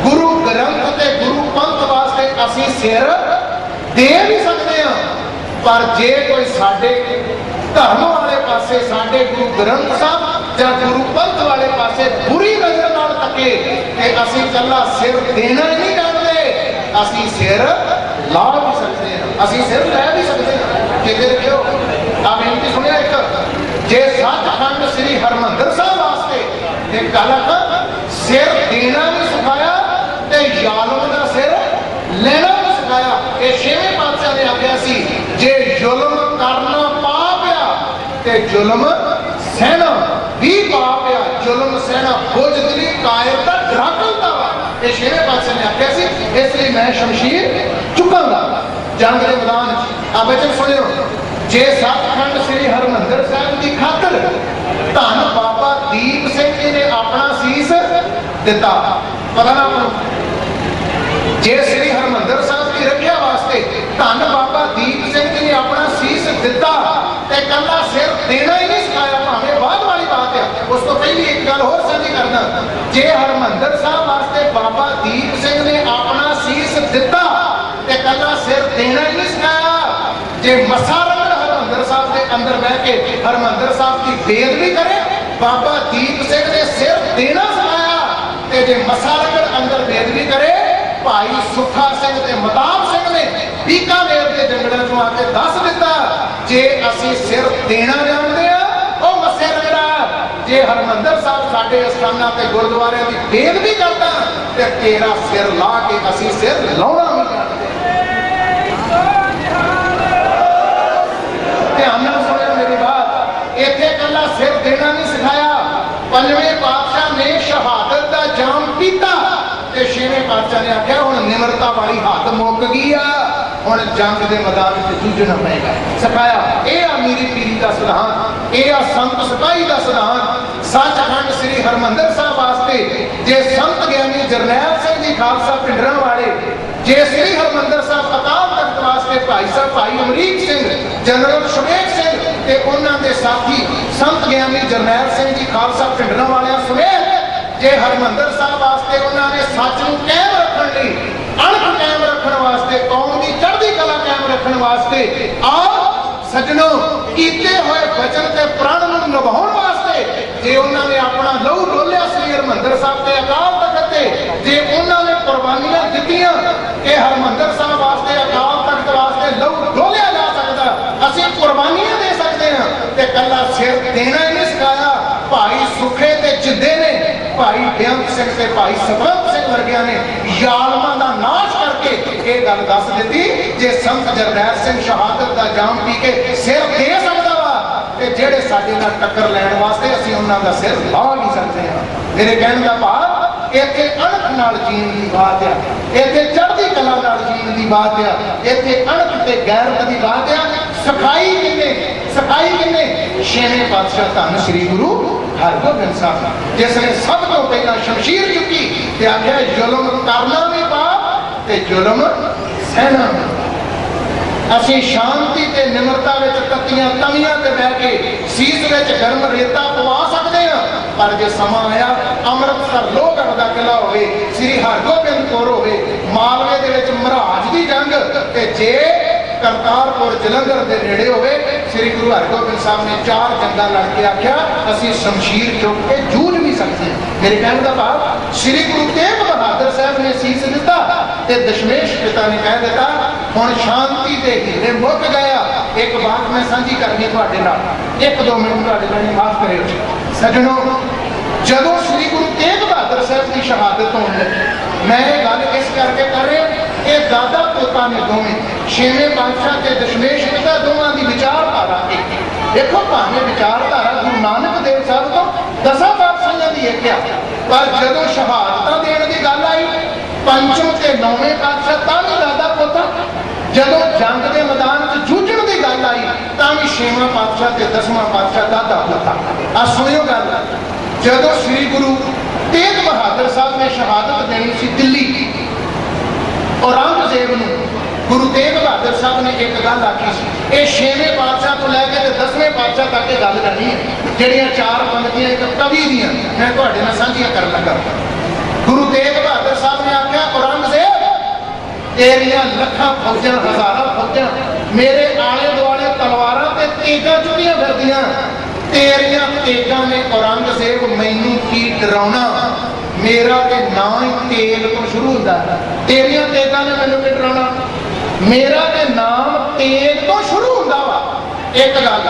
गुरु ग्रंथ ते गुरु पंथ वास्ते असीं सिर दे भी सकते हैं, पर जे कोई साडे धर्म वाले पासे साडे गुरु ग्रंथ साहब जां गुरु पंथ वाले पासे बुरी नजर नाल तके ते असीं कल्ला सिर देना ही नहीं जानते, असीं सिर ला भी सकते हैं, असीं सिर लै भी सकते हैं। किते रखियो, आ बेनती सुनिया, एक जे सचखंड श्री हरमंदर साहब वास्ते एक गल सिर देना भी सिखाया ते ज़ालिम दा सिर लेना भी सिखाया। ये छेवें पातशाह ने आख्या सी, जे जुल्म करना पाप आ ते जुल्म सहना भी पाप आ, जुल्म सहना बुजदिली कायरता ड्राकलता वा। ये छेवें पातशाह ने आख्या सी, इसलिए मैं शमशीर चुकांगा जंग के मैदान। आ वचन सुनियो, जे सचखंड श्री हरमंदर साहब की खातर धन बाबा दीप सिंह जी ने अपना सीस ਦਿੱਤਾ। ਪਤਾ ਨਾ ਆਪਾਂ ਜੇ ਸ੍ਰੀ ਹਰਮੰਦਰ ਸਾਹਿਬ ਦੀ ਰੱਖਿਆ ਵਾਸਤੇ ਧੰਨ ਬਾਬਾ ਦੀਪ ਸਿੰਘ ਜੀ ਨੇ ਆਪਣਾ ਸੀਸ ਦਿੱਤਾ ਤੇ ਕੱਲਾ ਸਿਰ ਦੇਣਾ ਹੀ ਨਹੀਂ ਸਿਖਾਇਆ, ਭਾਵੇਂ ਬਾਅਦ ਵਾਲੀ ਬਾਤ ਹੈ। ਉਸ ਤੋਂ ਪਹਿਲੀ ਇੱਕ ਗੱਲ ਹੋਰ ਸਾਂਝੀ ਕਰਦਾ, ਜੇ ਹਰਮੰਦਰ ਸਾਹਿਬ ਵਾਸਤੇ ਬਾਬਾ ਦੀਪ ਸਿੰਘ ਨੇ ਆਪਣਾ ਸੀਸ ਦਿੱਤਾ ਤੇ ਕੱਲਾ ਸਿਰ ਦੇਣਾ ਹੀ ਨਹੀਂ ਸਿਖਾਇਆ, ਜੇ ਮੱਥਾ ਰਗੜ ਹਰਮੰਦਰ ਸਾਹਿਬ ਦੇ ਅੰਦਰ ਬਹਿ ਕੇ ਹਰਮੰਦਰ ਸਾਹਿਬ ਦੀ ਬੇਅਦਬੀ ਕਰੇ, ਬਾਬਾ ਦੀਪ ਸਿੰਘ ਨੇ ਸਿਰ ਦੇਣਾ ਸਿਖਾਇਆ, ਤੇ ਜੇ ਮੱਥਾ ਰਗੜ ਅੰਦਰ ਬੇਅਦਬੀ ਕਰੇ, ਭਾਈ ਸੁੱਖਾ ਸਿੰਘ ਤੇ ਮਤਾਬ ਸਿੰਘ ਨੇ ਬੀਕਾਨੇਰ ਦੇ ਜੰਗਲਾਂ ਚੋਂ ਆ ਕੇ ਦੱਸ ਦਿੱਤਾ, ਜੇ ਅਸੀਂ ਸਿਰ ਦੇਣਾ ਜਾਣਦੇ ਆ ਉਹ ਮੱਸੇ ਰਗੜਾ, ਜੇ ਹਰਮੰਦਰ ਸਾਹਿਬ ਸਾਡੇ ਅਸਥਾਨਾਂ ਤੇ ਗੁਰਦੁਆਰਿਆਂ ਦੀ ਬੇਅਦਬੀ ਕਰਦਾ ਤੇ ਤੇਰਾ ਸਿਰ ਲਾ ਕੇ ਅਸੀਂ ਸਿਰ ਲਾਉਣਾ ਵੀ ਜਾਣਦੇ। ਧਿਆਨ ਨਾਲ ਸੁਣਿਓ ਮੇਰੀ ਬਾਤ, ਇੱਥੇ ਕੱਲਾ ਸਿਰ ਦੇਣਾ ਨਹੀਂ ਸਿਖਾਇਆ, ਪੰਜਵੇਂ ਪਾਤਸ਼ਾਹ ਨੇ ਸ਼ਹਾਦਤ ਦਾ ਜਾਮ ਪੀਤਾ ਤੇ ਛੇਵੇਂ ਪਾਤਸ਼ਾਹ ਨੇ ਆਖਿਆ ਹੁਣ ਨਿਮਰਤਾ ਵਾਲੀ ਹੱਦ ਮੁੱਕ ਗਈ ਆ, ਹੁਣ ਜੰਗ ਦੇ ਮੈਦਾਨ ਵਿੱਚ ਜੂਝਣਾ ਪਏਗਾ, ਸਿਖਾਇਆ। ਇਹ ਆ ਮੀਰੀ ਪੀਰੀ ਦਾ ਸਿਧਾਂਤ, ਇਹ ਆ ਸੰਤ ਸਿਪਾਹੀ ਦਾ ਸਿਧਾਂਤ। ਸੱਚਖੰਡ ਸ੍ਰੀ ਹਰਮੰਦਰ ਸਾਹਿਬ ਵਾਸਤੇ ਜੇ ਸੰਤ ਗਿਆਨੀ ਜਰਨੈਲ ਸਿੰਘ ਜੀ ਖਾਲਸਾ ਪਿੰਡਰਾਂ ਵਾਲੇ, ਜੇ ਸ੍ਰੀ ਹਰਮੰਦਰ ਸਾਹਿਬ ਅਕਾਲ ਤਖਤ ਵਾਸਤੇ ਭਾਈ ਸਾਹਿਬ ਭਾਈ ਅਮਰੀਕ ਸਿੰਘ, ਜਨਰਲ ਸ਼ਵੇਕ ਸਿੰਘ ਤੇ ਉਹਨਾਂ ਦੇ ਸਾਥੀ ਸੰਤ ਗਿਆਨੀ ਜਰਨੈਲ ਸਿੰਘ ਜੀ ਖਾਲਸਾ ਪਿੰਡਰਾਂ ਵਾਲਿਆਂ ਸਮੇਤ ਜੇ ਹਰਮੰਦਰ ਸਾਹਿਬ ਵਾਸਤੇ ਉਹਨਾਂ ਨੇ ਸੱਚ ਨੂੰ ਕਾਇਮ ਰੱਖਣ ਲਈ, ਅਣਖ ਕਾਇਮ ਰੱਖਣ ਵਾਸਤੇ, ਕੌਮ ਦੀ ਚੜ੍ਹਦੀ ਕਲਾ ਕਾਇਮ ਰੱਖਣ ਵਾਸਤੇ, ਆਓ ਸੱਜਣੋ ਕੀਤੇ ਹੋਏ ਵਚਨ ਤੇ ਪ੍ਰਣ ਨੂੰ ਨਿਭਾਉਣ ਵਾਸਤੇ ਜੇ ਉਹਨਾਂ ਨੇ ਆਪਣਾ ਲਹੂ ਡੋਲਿਆ ਸ੍ਰੀ ਹਰਮੰਦਰ ਸਾਹਿਬ ਤੇ ਅਕਾਲ ਤਖਤ ਤੇ, ਜੇ ਉਹਨਾਂ ਨੇ ਕੁਰਬਾਨੀਆਂ ਦਿੱਤੀਆਂ ਕਿ ਹਰਮੰਦਰ ਸਾਹਿਬ ਵਾਸਤੇ ਅਕਾਲ ਤਖਤ ਵਾਸਤੇ ਲਹੂ ਡੋਲਿਆ ਜਾ ਸਕਦਾ, ਅਸੀਂ ਕੁਰਬਾਨੀਆਂ ਦੇ ਸਕਦੇ ਹਾਂ, ਤੇ ਕੱਲਾ ਸਿਰ ਦੇਣਾ ਹੀ ਨਹੀਂ ਸਿਖਾਇਆ। ਭਾਈ ਸੁਖੇ ਤੇ ਜਿੱਦੇ ਨੇ, ਭਾਈ ਬੇਅੰਤ ਸਿੰਘ ਤੇ ਭਾਈ ਸਤਵੰਤ ਸਿੰਘ ਵਰਗਿਆਂ ਨੇ ਜ਼ਾਲਮਾਂ ਦਾ ਨਾਸ਼ ਕਰਕੇ ਇਹ ਗੱਲ ਦੱਸ ਦਿੱਤੀ, ਜੇ ਸੰਤ ਜਰਨੈਲ ਸਿੰਘ ਸ਼ਹਾਦਤ ਦਾ ਜਾਮ ਪੀ ਕੇ ਸਿਰ ਦੇ ਸਕਦਾ ਵਾ ਤੇ ਜਿਹੜੇ ਸਾਡੇ ਨਾਲ ਟੱਕਰ ਲੈਣ ਵਾਸਤੇ ਅਸੀਂ ਉਹਨਾਂ ਦਾ ਸਿਰ ਲਾ ਨਹੀਂ ਸਕਦੇ ਹਾਂ। ਮੇਰੇ ਕਹਿਣ ਦਾ ਭਾਵ ਇੱਥੇ ਅਣਖ ਨਾਲ ਜੀਣ ਦੀ ਬਾਤ ਆ, ਇੱਥੇ ਚੜ੍ਹਦੀ ਕਲਾ ਨਾਲ ਜੀਣ ਦੀ ਬਾਤ ਆ, ਇੱਥੇ ਅਣਖ ਤੇ ਗੈਰਤ ਦੀ ਬਾਤ ਆ। ਸਿਖਾਈ ਕਿੰਨੇ ਛੇਵੇਂ ਪਾਤਸ਼ਾਹ ਧੰਨ ਸ੍ਰੀ ਗੁਰੂ ਹਰਗੋਬਿੰਦ ਸਾਹਿਬ, ਜਿਸ ਨੇ ਸਭ ਤੋਂ ਪਹਿਲਾਂ ਸ਼ਮਸ਼ੀਰ ਚੁੱਕੀ ਤੇ ਆਖਿਆ ਜ਼ੁਲਮ ਕਰਨਾ ਵੀ ਪਾਪ ਤੇ ਜ਼ੁਲਮ ਸਹਿਣਾ। ਅਸੀਂ ਸ਼ਾਂਤੀ ਤੇ ਨਿਮਰਤਾ ਵਿੱਚ ਤੱਤੀਆਂ ਤਵੀਆਂ ਤੇ ਬਹਿ ਕੇ ਸੀਸ ਵਿੱਚ ਗਰਮ ਰੇਤਾ ਪਵਾ ਸਕਦੇ ਹਾਂ, ਪਰ ਜੇ ਸਮਾਂ ਆਇਆ ਅੰਮ੍ਰਿਤਸਰ ਲੋਹਗੜ੍ਹ ਦਾ ਕਿਲਾ ਹੋਵੇ, ਸ੍ਰੀ ਹਰਗੋਬਿੰਦਪੁਰ ਹੋਵੇ, ਮਾਲਵੇ ਦੇ ਵਿੱਚ ਮਹਾਰਾਜ ਦੀ ਜੰਗ, ਤੇ ਜੇ ਕਰਤਾਰਪੁਰ ਜਲੰਧਰ ਦੇ ਨੇੜੇ ਹੋਵੇ, ਸ੍ਰੀ ਗੁਰੂ ਹਰਗੋਬਿੰਦ ਸਾਹਿਬ ਨੇ 4 ਜੰਗਾਂ ਲੜ ਕੇ ਆਖਿਆ ਅਸੀਂ ਸ਼ਮਸ਼ੀਰ ਚੁੱਕ ਕੇ ਜੂਝ ਵੀ ਸਕਦੇ ਹਾਂ। ਮੇਰੇ ਕਹਿਣ ਦਾ ਭਾਵ ਸ੍ਰੀ ਗੁਰੂ ਤੇਗ ਬਹਾਦਰ ਸਾਹਿਬ ਨੇ ਸੀਸ ਦਿੱਤਾ ਤੇ ਦਸ਼ਮੇਸ਼ ਪਿਤਾ ਨੇ ਕਹਿ ਦਿੱਤਾ ਹੁਣ ਸ਼ਾਂਤੀ ਦੇ ਹੀਲੇ ਮੁੱਕ ਗਿਆ। ਇੱਕ ਬਾਤ ਮੈਂ ਸਾਂਝੀ ਕਰਨੀ ਤੁਹਾਡੇ ਨਾਲ, 1-2 ਮਿੰਟ ਤੁਹਾਡੇ ਨਾਲ ਮਾਫ ਕਰਿਓ ਸੱਜਣੋ। ਜਦੋਂ ਸ੍ਰੀ ਗੁਰੂ ਤੇਗ ਬਹਾਦਰ ਸਾਹਿਬ ਦੀ ਸ਼ਹਾਦਤ ਹੋਣ ਲੱਗੀ, ਮੈਂ ਇਹ ਗੱਲ ਇਸ ਕਰਕੇ ਕਰ ਰਿਹਾ, ਇਹ ਦਾਦਾ ਪੋਤਾ ਨੇ ਦੋਵੇਂ, ਛੇਵੇਂ ਪਾਤਸ਼ਾਹ ਤੇ ਦਸ਼ਮੇਸ਼ ਪਿਤਾ ਦੋਵਾਂ ਦੀ ਵਿਚਾਰਧਾਰਾ ਇੱਕ। ਦੇਖੋ ਭਾਵੇਂ ਵਿਚਾਰਧਾਰਾ ਗੁਰੂ ਨਾਨਕ ਦੇਵ ਸਾਹਿਬ ਤੋਂ 10 ਪਾਤਸ਼ਾਹਾਂ ਦੀ ਇੱਕ ਆ, ਪਰ ਜਦੋਂ ਸ਼ਹਾਦਤਾਂ ਦੇਣ ਦੀ ਗੱਲ ਆਈ, ਪੰਚਮ ਤੇ 9ਵੇਂ ਪਾਤਸ਼ਾਹ ਤਾਂ ਵੀ ਦਾਦਾ ਪੋਤਾ, ਜਦੋਂ ਜੰਗ ਦੇ ਮੈਦਾਨ 'ਚ ਜੂਝਣ ਦੀ ਗੱਲ ਆਈ ਤਾਂ ਵੀ 6ਵਾਂ ਪਾਤਸ਼ਾਹ ਤੇ 10ਵਾਂ ਪਾਤਸ਼ਾਹ ਦਾਦਾ ਪੋਤਾ। ਆ ਸੁਣਿਓ ਗੱਲ, ਜਦੋਂ ਸ੍ਰੀ ਗੁਰੂ ਤੇਗ ਬਹਾਦਰ ਸਾਹਿਬ ਨੇ ਸ਼ਹਾਦਤ ਦੇਣੀ ਸੀ ਦਿੱਲੀ, ਔਰੰਗਜ਼ੇਬ ਨੂੰ ਗੁਰੂ ਤੇਗ ਬਹਾਦਰ ਸਾਹਿਬ ਨੇ ਇੱਕ ਗੱਲ ਆਖੀ ਸੀ, ਇਹ 6ਵੇਂ ਪਾਤਸ਼ਾਹ ਤੋਂ ਲੈ ਕੇ ਤੇ 10ਵੇਂ ਪਾਤਸ਼ਾਹ ਤੱਕ ਇਹ ਗੱਲ ਕਰਨੀ ਹੈ, ਜਿਹੜੀਆਂ 4 ਪੰਕਤੀਆਂ ਇੱਕ ਕਵੀ ਦੀਆਂ ਮੈਂ ਤੁਹਾਡੇ ਨਾਲ ਸਾਂਝੀਆਂ ਕਰਨ ਲੱਗਾ। ਗੁਰੂ ਤੇਗ ਬਹਾਦਰ ਸਾਹਿਬ ਨੇ ਆਖਿਆ ਔਰੰਗਜ਼ੇਬ ਤੇਰੀਆਂ ਲੱਖਾਂ ਫੌਜਾਂ, ਹਜ਼ਾਰਾਂ ਫੌਜਾਂ ਮੇਰੇ ਆਲੇ ਦੁਆਲੇ ਤਲਵਾਰਾਂ ਤੇ ਤੇਗਾਂ ਚੁੱਕੀਆਂ ਫਿਰਦੀਆਂ, ਤੇਰੀਆਂ ਤੇਗਾਂ ਨੇ ਔਰੰਗਜ਼ੇਬ ਮੈਨੂੰ ਕੀ ਡਰਾਉਣਾ, ਮੇਰਾ ਤੇ ਨਾਂ ਹੀ ਤੇਗ ਤੋਂ ਸ਼ੁਰੂ ਹੁੰਦਾ, ਤੇਰੀਆਂ ਤੇਗਾਂ ਨੇ ਮੈਨੂੰ ਕੀ ਡਰਾਉਣਾ, ਮੇਰਾ ਤੇ ਨਾਮ ਤੇਗ ਤੋਂ ਸ਼ੁਰੂ ਹੁੰਦਾ ਵਾ। ਇੱਕ ਗੱਲ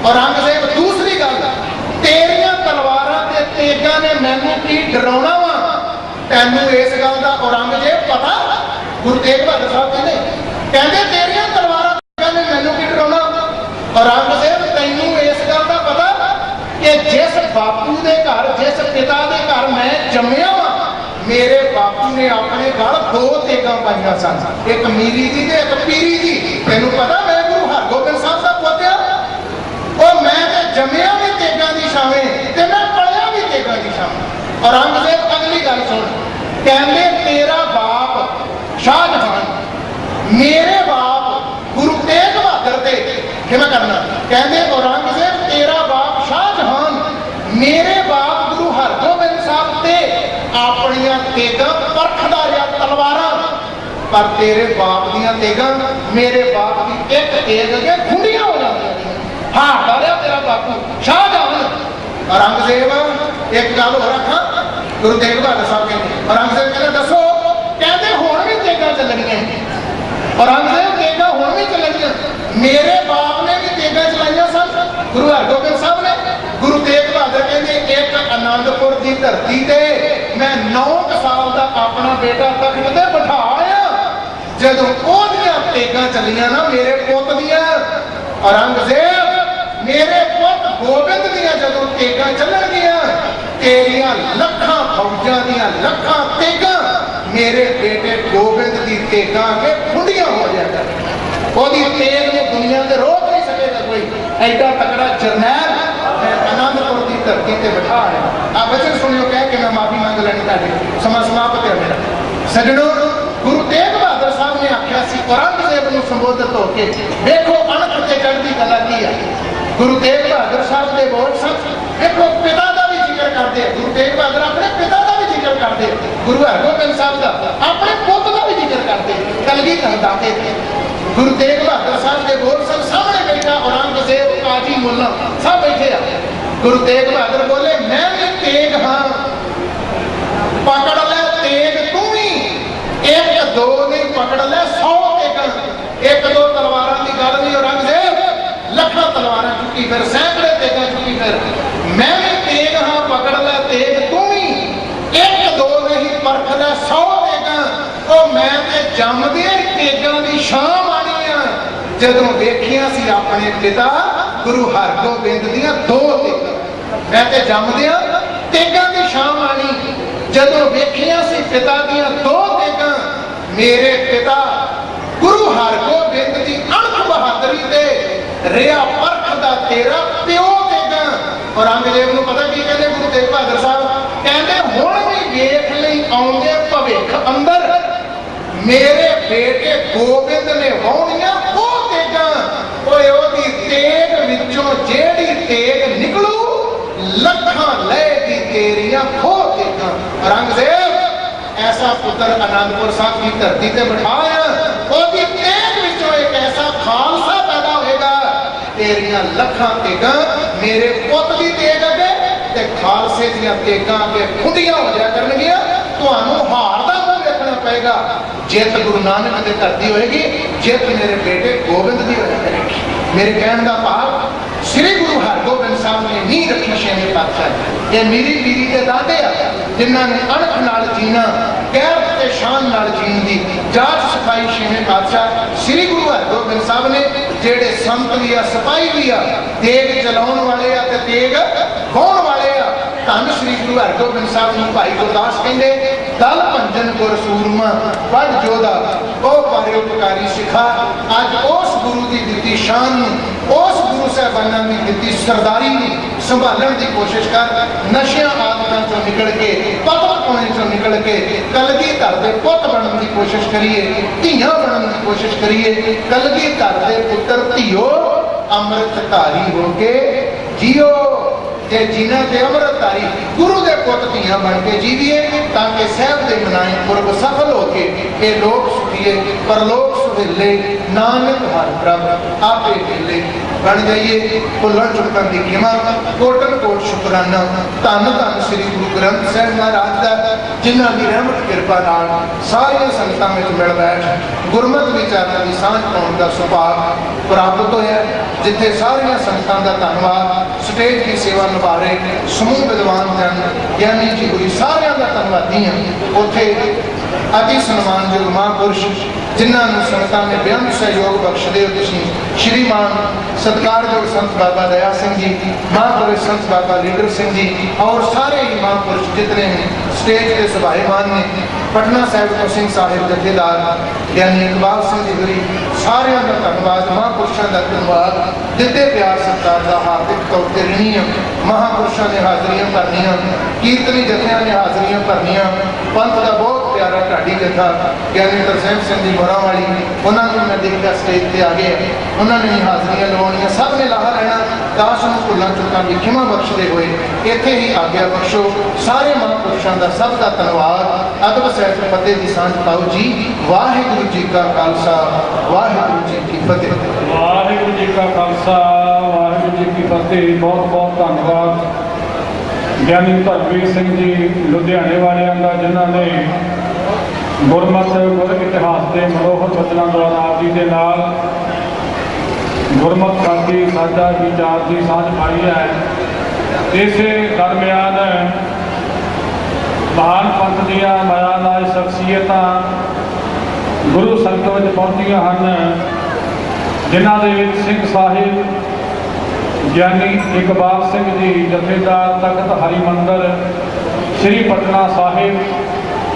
ਔਰੰਗਜ਼ੇਬ, ਦੂਸਰੀ ਗੱਲ ਤੇਰੀਆਂ ਤਲਵਾਰਾਂ ਤੇ ਤੇਗਾਂ ਨੇ ਮੈਨੂੰ ਕੀ ਡਰਾਉਣਾ ਵਾ, ਤੈਨੂੰ ਇਸ ਗੱਲ ਦਾ ਔਰੰਗਜ਼ੇਬ ਪਤਾ? ਗੁਰੂ ਤੇਗ ਬਹਾਦਰ ਸਾਹਿਬ ਕਹਿੰਦੇ ਤੇਰੀਆਂ ਤਲਵਾਰਾਂ ਤੇਗਾਂ ਨੇ ਮੈਨੂੰ ਕੀ ਡਰਾਉਣਾ, ਔਰੰਗਜ਼ੇਬ ਤੈਨੂੰ ਇਸ ਗੱਲ ਦਾ ਪਤਾ ਕਿ ਜਿਸ ਬਾਪੂ ਦੇ ਘਰ, ਜਿਸ ਪਿਤਾ ਦੇ ਘਰ ਮੈਂ ਜੰਮਿਆ ਵਾ, ਮੇਰੇ ਬਾਪੂ ਨੇ ਆਪਣੇ ਗਲ 2 ਤੇਗਾਂ ਪਾਈਆਂ ਸਨ, ਇੱਕ ਮੀਰੀ ਦੀ ਤੇ ਇੱਕ ਪੀਰੀ ਦੀ। ਤੈਨੂੰ ਪਤਾ ਮੈਂ ਗੁਰੂ ਹਰਗੋਬਿੰਦ ਸਾਹਿਬ ਦਾ ਪੋਤਿਆ, ਉਹ ਮੈਂ ਤੇ ਜੰਮਿਆ ਵੀ ਤੇਗਾਂ ਦੀ ਛਾਵੇਂ ਤੇ ਮੈਂ ਪਲਿਆ ਵੀ ਤੇਗਾਂ ਦੀ ਛਾਵੇਂ। ਔਰੰਗਜ਼ੇਬ ਅਗਲੀ ਗੱਲ कहते तेरा बाप शाहजहान, मेरे बाप गुरु तेग बहादुर ते किवें करना, कहते औरंगजेब तेरा बाप शाहजहान, मेरे बाप गुरु हरगोबिंद साहब ते अपनियां तेगां परखदा रहा तलवारां, पर तेरे बाप दियां तेगां मेरे बाप की एक तेग अगे खुंडियां हो जांदियां। हारदा रहा तेरा बापू शाहजहान। औरंगजेब एक गल हो रखा, गुरु तेग बहादुर साहब कहते, औरंगजेब कहते दसो, कहते हुण भी तेगां चलणियां, औरंगजेब तेगां हुण भी चलणियां, मेरे बाप ने भी तेगां चलाइयां सन, गुरु हरगोबिंद साहब ने। गुरु तेग बहादुर कहते एक आनंदपुर की धरती ते मैं 9 साल का अपना बेटा तख्त ते बिठाया, जदों ओहदियां तेगां चलियां ना मेरे पुत दियां, औरंगजेब मेरे पुत गोबिंद दियां जदों तेगां चलणगियां, तेरियां लखां फौजां दियां लखां तेगां मेरे बेटे गोबिंद की तेगां के खुंडियां हो जाएगा। ओहदी तेग में दुनिया से रोक नहीं सकेगा कोई, ऐडा तगड़ा जरनैल मैं आनंदपुर की धरती से बिठा आया। आप वचन सुनियो कह के मैं माफी मांग लैनी, तुहाडे समा समाप्त है मेरा। सजणों, गुरु तेग बहादुर साहब ने आख्या सी औरंगजेब नूं संबोधित होके, देखो अणख ते चढ़दी कला की है। गुरु तेग बहादुर साहब के बोल सन, देखो पिता का भी जिक्र करते, गुरु तेग बहादुर अपने पिता का भी जिक्र करते, गुरु हरगोबिंद साहब का अपने पुत का भी जिक्र करते, कलगीधर दाते थे। गुरु तेग बहादुर साहब के बोल सन, सामने बैठा औरंगजेब काजी मुल्ला सब बैठे आ। गुरु तेग बहादुर बोले मैं भी तेग हाँ, पकड़ ले तेग तू भी, एक दो नहीं पकड़ ले 100 तेगां, एक दो तलवारां की गल नहीं, औरंगजेब लखां तलवारां चुकी फिर, सैकड़े तेगां चुकी फिर, मैं भी तेग हाँ पकड़ ले तेग तू भी, एक दो नहीं परख ले 100 तेगां, ओ मैं ते जमदियां तेगां दी शाम आनी आ, जदों वेखियां सी अपने पिता गुरु हरगोबिंद दियां 2 तेगां, मैं ते जमदियां तेगां दी शाम आनी, जदों वेखियां सी पिता दियां 2 तेगां, मेरे पिता गुरु हरगोबिंद दी अणख बहादुरी ते रिया परखदा तेरा प्यो तेगां। औरंगजेब नूं पता की कहंदे गुरु तेग बहादुर साहब, कहंदे हुण भी वेख लई आउंदे भविख अंदर मेरे बेटे गोबिंद ने वाहुणियां वो तेगां, ओए ओदी तेग विचों जेड़ी तेग निकलू लखां लहेगी तेरियां खो तेगां। औरंगजेब ऐसा पुत्र आनंदपुर साहब की धरती से बिठाया, ओदी तेग विचों एक ऐसा खालसा पैदा होएगा, तेरियां लखां तेगां मेरे पुत की तेग अगे ते खालसे दियां तेगां अगे खुंडियां हो जाया करनगियां, तुहानूं हार दा मुंह देखना पएगा। जित गुरु नानक की धरती होएगी, जित मेरे बेटे गोबिंद की होया करेगी। मेरे कहने का भाव श्री गुरु हरगोबिंद साहब ने नींह रखी छेवें पातशाह, ये मेरी पीढ़ी के दादे आ जिन्हों ने अणख नाल जीना, गैरत ते शान नाल जीण दी जाच सिखाई छेवें पातशाह श्री गुरु हरगोबिंद साहब ने, जेड़े संत भी आ सिपाही भी आ, तेग चलाउण वाले आ ते तेग वाहुण वाले आ। धन श्री गुरु हरगोबिंद साहब नूं भाई गुरदास कहंदे, दल भंजन गुर सूरमा बड़ जोधा ओ पारे उपकारी सिखा। अज उस गुरु की दित्ती शान नूं, उस गुरु साहबाना की दित्ती सरदारी नूं संभालण की कोशिश कर, नशियां आदतां चों निकल के, पतल पुणे चों निकल के कलगीधर दे पुत बनने की कोशिश करिए, धीआं बनने की कोशिश करिए। कलगीधर दे पुत्र धीओ अमृतधारी हो के जियो, जे जीना ते अमृतधारी गुरु दे पुत धीआं बन के जीविए, ताकि साहब दे मनाए पुरब सफल हो के ये लोक सुखिए परलोक सुहेले, नानक हर प्रभ आपे वेले बन जाइए। भुलण चुकण दी खिमा, कोटन कोट शुकराना। धन धन श्री गुरु ग्रंथ साहिब महाराज दा, जिन्हां दी रहमत किरपा नाल सारियां संगतां विच मिल बैठ गुरमत विचारां दी सांझ पाउण दा सुभाग प्राप्त होया। जिथे सारियां संगतां दा धन्नवाद, स्टेज की सेवा निभा रहे समूह विद्वान जन ज्ञानी जी होई सारियां दा धन्नवादी हां। उत्थे अति सन्मानयोग महापुरुष जिन्होंने संगतां ने बेअंत सहयोग बख्शदे हो तुसीं। श्रीमान सत्कारयोग संत बाबा दया सिंह जी, महापुरुष संत बाबा लीडर सिंह जी और सारे ही महापुरुष जितने भी स्टेज के सभाईमान ने, पटना साहिब तो सिंह साहिब जथेदार यानी इकबाल सिंह जी हुई, सारिਆਂ ਦਾ ਧੰਨਵਾਦ, महापुरुषों का धन्यवाद। दिते प्यार सत्कार का हार्दिक तौर पर ऋणी ਹਾਂ। महापुरुषों ने हाजरियां भरनियां, कीर्तनी जथियां ने हाजरियां भरनियां। पंथ का बहुत प्यारा ढाडी जथा ज्ञानी तरसेम सिंह जी मोरा वाली, उन्होंने मैं देखा स्टेज पर आ गए, उन्होंने भी हाजरियां लवानियां। सब ने लाहा रहना, दास नूं भुलां चुकां दी खिमा बख्शदे हुए इत्थे ही आग्या बख्शो। सारे महापुरुषों का सब का धन्यवाद। अदब सहित फतेह की सांझ पाओ जी। वाहिगुरू जी का खालसा, वाहिगुरू जी की फतेह। वाहिगुरू जी का खालसा, वाहिगुरू जी की फतेह। बहुत बहुत धन्यवाद ਗਿਆਨੀ ਧਰਮਵੀਰ ਸਿੰਘ ਜੀ ਲੁਧਿਆਣੇ ਵਾਲਿਆਂ ਦਾ, ਜਿਨ੍ਹਾਂ ਨੇ ਗੁਰਮਤ ਗੁਰ ਇਤਿਹਾਸ ਦੇ ਮਨੋਹਰ ਬਚਨਾਂ ਦੁਆਰਾ ਆਪ ਜੀ ਦੇ ਨਾਲ ਗੁਰਮਤ ਸਾਡੀ ਸਾਡਾ ਵਿਚਾਰ ਦੀ ਸਾਂਝ ਪਾਈ ਹੈ। ਇਸੇ ਦਰਮਿਆਨ ਮਹਾਨ ਪੰਥ ਦੀਆਂ ਮਾਇਆਨਾਜ ਸ਼ਖਸੀਅਤਾਂ ਗੁਰੂ ਸੰਗਤ ਵਿੱਚ ਪਹੁੰਚੀਆਂ ਹਨ, ਜਿਨ੍ਹਾਂ ਦੇ ਵਿੱਚ ਸਿੰਘ ਸਾਹਿਬ ਗਿਆਨੀ ਇਕਬਾਲ ਸਿੰਘ ਜੀ ਜਥੇਦਾਰ ਤਖਤ ਹਰਿਮੰਦਰ ਸ੍ਰੀ ਪਟਨਾ ਸਾਹਿਬ,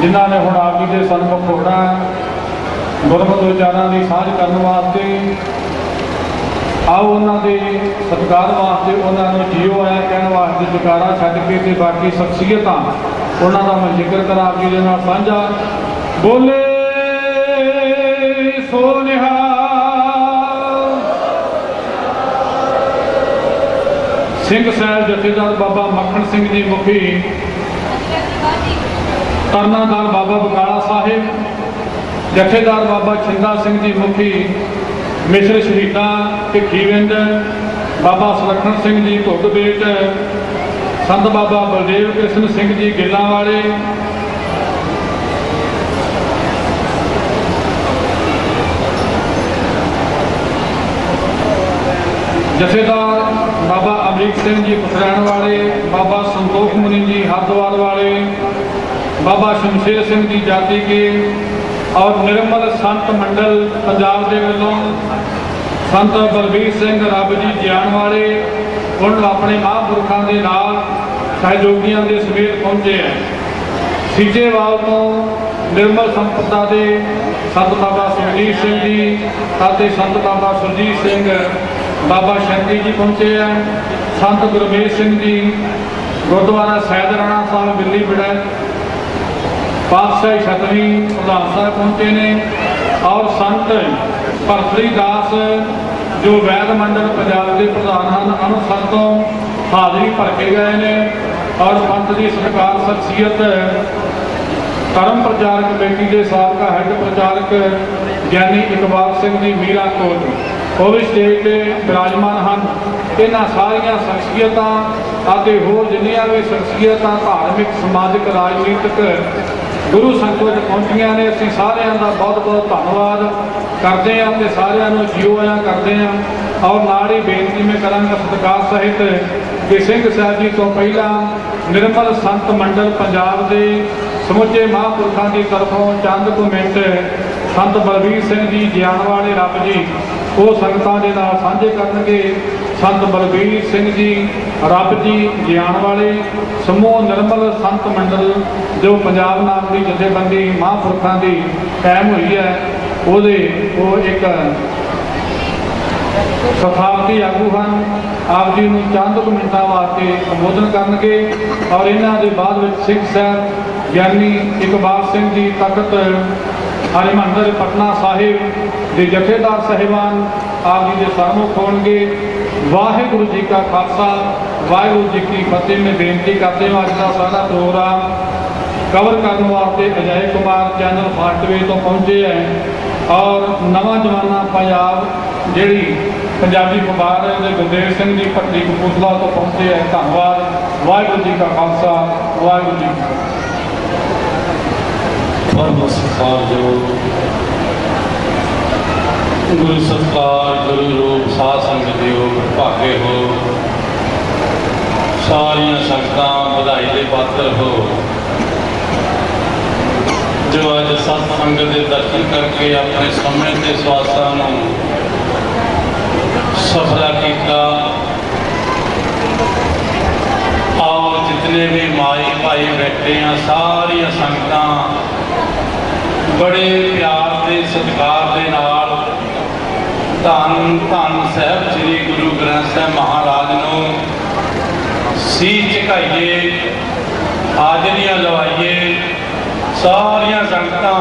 ਜਿਨ੍ਹਾਂ ਨੇ ਹੁਣ ਆਪ ਜੀ ਦੇ ਸਨਮੁਖ ਹੋਣਾ ਗੁਰਮਤਿ ਵਿਚਾਰਾਂ ਦੀ ਸਾਂਝ ਕਰਨ ਵਾਸਤੇ। ਆਓ ਉਹਨਾਂ ਦੇ ਸਤਿਕਾਰ ਵਾਸਤੇ, ਉਹਨਾਂ ਨੂੰ ਜੀਓ ਆਇਆ ਕਹਿਣ ਵਾਸਤੇ ਜਕਾਰਾ ਛੱਡ ਕੇ ਤੇ ਬਾਕੀ ਸ਼ਖਸੀਅਤਾਂ ਉਹਨਾਂ ਦਾ ਮੈਂ ਜ਼ਿਕਰ ਕਰਾਂ ਆਪ ਜੀ ਦੇ ਨਾਲ ਸਾਂਝਾ। ਬੋਲੇ ਸੋ ਨਿਹਾਲ। ਸਿੰਘ ਸਾਹਿਬ ਜਥੇਦਾਰ ਬਾਬਾ ਮੱਖਣ ਸਿੰਘ ਜੀ ਮੁਖੀ, ਤਰਨਾਦਾਰ ਬਾਬਾ ਬਕਾਲਾ ਸਾਹਿਬ ਜਥੇਦਾਰ ਬਾਬਾ ਛਿੰਦਾ ਸਿੰਘ ਜੀ ਮੁਖੀ, ਮਿਸਰ ਸ਼ਹੀਦਾਂ ਭਿੱਖੀਵਿੰਡ ਬਾਬਾ ਸੁਲੱਖਣ ਸਿੰਘ ਜੀ ਘੁੱਗਬੇਟ, ਸੰਤ ਬਾਬਾ ਬਲਦੇਵ ਕ੍ਰਿਸ਼ਨ ਸਿੰਘ ਜੀ ਗਿੱਲਾਂ ਵਾਲੇ, ਜਥੇਦਾਰ ਬਾਬਾ ਅਮਰੀਕ ਸਿੰਘ ਜੀ ਪਥਰਾਣ ਵਾਲੇ, ਬਾਬਾ ਸੰਤੋਖ ਮੁਨੀ ਜੀ ਹਰਦੁਆਰ ਵਾਲੇ, ਬਾਬਾ ਸ਼ਮਸ਼ੇਰ ਸਿੰਘ ਜੀ ਜਾਤੀ ਕੇ ਔਰ ਨਿਰਮਲ ਸੰਤ ਮੰਡਲ ਪੰਜਾਬ ਦੇ ਵੱਲੋਂ ਸੰਤ ਬਲਬੀਰ ਸਿੰਘ ਰੱਬ ਜੀ ਜਿਆਣ ਵਾਲੇ ਹੁਣ ਆਪਣੇ ਮਹਾਂਪੁਰਖਾਂ ਦੇ ਨਾਲ ਸਹਿਯੋਗੀਆਂ ਦੇ ਸਮੇਤ ਪਹੁੰਚੇ ਹੈ। ਸੀਚੇਵਾਲ ਤੋਂ ਨਿਰਮਲ ਸੰਪਰਦਾ ਦੇ ਸੰਤ ਬਾਬਾ ਸੁਖਜੀਤ ਸਿੰਘ ਜੀ ਅਤੇ ਸੰਤ ਬਾਬਾ ਸੁਰਜੀਤ ਸਿੰਘ ਬਾਬਾ ਸ਼ੰਕਰੀ ਜੀ ਪਹੁੰਚੇ ਹੈ। ਸੰਤ ਗੁਰਮੇਸ਼ ਸਿੰਘ ਜੀ ਗੁਰਦੁਆਰਾ ਸੈਦ ਰਾਣਾ ਸਾਹਿਬ ਬਿੱਲੀ ਬਿੜਾ ਪਾਤਸ਼ਾਹੀ ਛਤਵੀਂ ਪ੍ਰਧਾਨ ਸਾਹਿਬ ਪਹੁੰਚੇ ਨੇ ਔਰ ਸੰਤ ਭਰਤਰੀ ਦਾਸ ਜੋ ਵੈਦ ਮੰਡਲ ਪੰਜਾਬ ਦੇ ਪ੍ਰਧਾਨ ਹਨ, ਅੰਮ੍ਰਿਤਸਰ ਤੋਂ ਹਾਜ਼ਰੀ ਭਰ ਕੇ ਗਏ ਨੇ ਔਰ ਪੰਥ ਦੀ ਸਰਕਾਰ ਸ਼ਖਸੀਅਤ ਧਰਮ ਪ੍ਰਚਾਰਕ ਕਮੇਟੀ ਦੇ ਸਾਬਕਾ ਹੈੱਡ ਪ੍ਰਚਾਰਕ ਗਿਆਨੀ ਇਕਬਾਲ ਸਿੰਘ ਜੀ ਮੀਰਾ ਕੋਟ ਉਹ ਵੀ ਸਟੇਜ 'ਤੇ ਵਿਰਾਜਮਾਨ ਹਨ। ਇਹਨਾਂ ਸਾਰੀਆਂ ਸ਼ਖਸੀਅਤਾਂ ਅਤੇ ਹੋਰ ਜਿੰਨੀਆਂ ਵੀ ਸ਼ਖਸੀਅਤਾਂ ਧਾਰਮਿਕ ਸਮਾਜਿਕ ਰਾਜਨੀਤਿਕ ਗੁਰੂ ਸੰਗਤ ਵਿੱਚ ਪਹੁੰਚੀਆਂ ਨੇ, ਅਸੀਂ ਸਾਰਿਆਂ ਦਾ ਬਹੁਤ ਬਹੁਤ ਧੰਨਵਾਦ ਕਰਦੇ ਹਾਂ ਅਤੇ ਸਾਰਿਆਂ ਨੂੰ ਜੀਓ ਆਇਆਂ ਕਰਦੇ ਹਾਂ। ਔਰ ਨਾਲ ਹੀ ਬੇਨਤੀ ਮੈਂ ਕਰਾਂਗਾ ਸਤਿਕਾਰ ਸਹਿਤ ਕਿ ਸਿੰਘ ਸਾਹਿਬ ਜੀ ਤੋਂ ਪਹਿਲਾਂ ਨਿਰਮਲ ਸੰਤ ਮੰਡਲ ਪੰਜਾਬ ਦੇ ਸਮੁੱਚੇ ਮਹਾਂਪੁਰਖਾਂ ਦੀ ਤਰਫੋਂ ਚੰਦ ਕੁ ਮਿੰਟ ਸੰਤ ਬਲਬੀਰ ਸਿੰਘ ਜੀ ਜਿਆਣ ਵਾਲੇ ਰੱਬ ਜੀ ਉਹ ਸੰਗਤਾਂ ਦੇ ਨਾਲ ਸਾਂਝੇ ਕਰਨਗੇ। ਸੰਤ ਬਲਬੀਰ ਸਿੰਘ ਜੀ ਰੱਬ ਜੀ ਜਿਆਣ ਵਾਲੇ ਸਮੂਹ ਨਿਰਮਲ ਸੰਤ ਮੰਡਲ ਜੋ ਪੰਜਾਬ ਨਾਮ ਦੀ ਜਥੇਬੰਦੀ ਮਹਾਂਪੁਰਖਾਂ ਦੀ ਕਾਇਮ ਹੋਈ ਹੈ, ਉਹਦੇ ਉਹ ਇੱਕ ਸਥਾਪਤੀ ਆਗੂ ਹਨ। ਆਪ ਜੀ ਨੂੰ ਚੰਦ ਕੁ ਮਿੰਟਾਂ ਵਾਸਤੇ ਸੰਬੋਧਨ ਕਰਨਗੇ ਔਰ ਇਹਨਾਂ ਦੇ ਬਾਅਦ ਵਿੱਚ ਸਿੰਘ ਸਾਹਿਬ ਗਿਆਨੀ ਇਕਬਾਲ ਸਿੰਘ ਜੀ ਤਖਤ ਹਰਿਮੰਦਰ ਪਟਨਾ ਸਾਹਿਬ ਦੇ ਜਥੇਦਾਰ ਸਾਹਿਬਾਨ ਆਪ ਜੀ ਦੇ ਸਨਮੁਖ ਹੋਣਗੇ। ਵਾਹਿਗੁਰੂ ਜੀ ਕਾ ਖਾਲਸਾ, ਵਾਹਿਗੁਰੂ ਜੀ ਕੀ ਫਤਿਹ। ਮੈਂ ਬੇਨਤੀ ਕਰਦੇ ਹਾਂ ਅੱਜ ਦਾ ਸਾਡਾ ਪ੍ਰੋਗਰਾਮ ਕਵਰ ਕਰਨ ਵਾਸਤੇ ਅਜੈ ਕੁਮਾਰ ਚੈਨਲ ਫਾਸਟਵੇ ਤੋਂ ਪਹੁੰਚੇ ਹੈ ਔਰ ਨਵਾਂ ਜਮਾਨਾ ਪੰਜਾਬ ਜਿਹੜੀ ਪੰਜਾਬੀ ਅਖਬਾਰ ਹੈ ਗੁਰਦੇਵ ਸਿੰਘ ਜੀ ਭੱਟੀ ਕਪੂਰਥਲਾ ਤੋਂ ਪਹੁੰਚੇ ਹੈ। ਧੰਨਵਾਦ। ਵਾਹਿਗੁਰੂ ਜੀ ਕਾ ਖਾਲਸਾ, ਵਾਹਿਗੁਰੂ ਜੀ ਕੀ ਫਤਿਹ। ਪਰਮ ਸਤਿਕਾਰਯੋਗ ਗੁਰੂ ਸਤਿਕਾਰ ਗੁਰੂ ਰੂਪ ਸਾਧ ਸੰਗਤ ਦਿਓ ਭਾਗੇ ਹੋ, ਸਾਰੀਆਂ ਸੰਗਤਾਂ ਵਧਾਈ ਦੇ ਪਾਤਰ ਹੋ। जो अज सत्संग के दर्शन करके अपने समय के स्वासां नूं सफला किया। आओ जितने भी माई भाई बैठे हैं सारिया संगतां बड़े प्यार के सत्कार के नाल धन धन साहब श्री गुरु ग्रंथ साहब महाराज नूं सीस झुकाइए, हाजरियां लवाइए। सारिया संगतां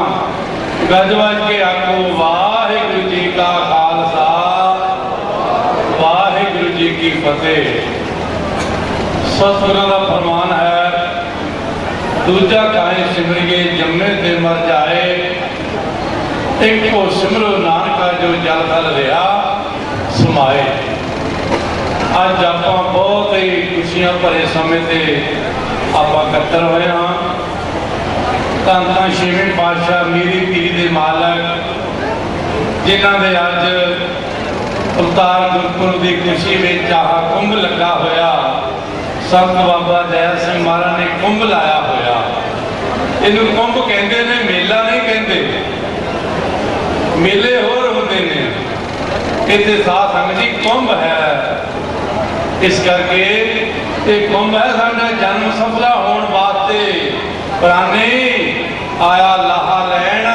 गज वज के आखो वाहिगुरू जी का खालसा वाहिगुरू जी की फतेह। सतगुरां दा फरमान है, दूजा काए सिमरिए जम्मे ते मर जाए, एक को सिमरो नानका जो जल थल रहा समाए। अज आप बहुत ही खुशियां भरे समय से आप इकट्ठे होए हाँ। धन धन छेवें पातशाह मेरी पीरी दे मालक जिन्हों के अज अवतार गुरपुरब की खुशी में आह कुंभ लगा होया, संत बाबा दयाल सिंह महाराज ने कुंभ लाया होया। इनू कुंभ कहते ने, मेला नहीं कहते। मेले होर होंदे ने, इत्थे साध संगत जी कुंभ है। इस करके ये कुंभ है साडा जन्म सफला होने वास्ते। प्राणी आया लाहा लैन,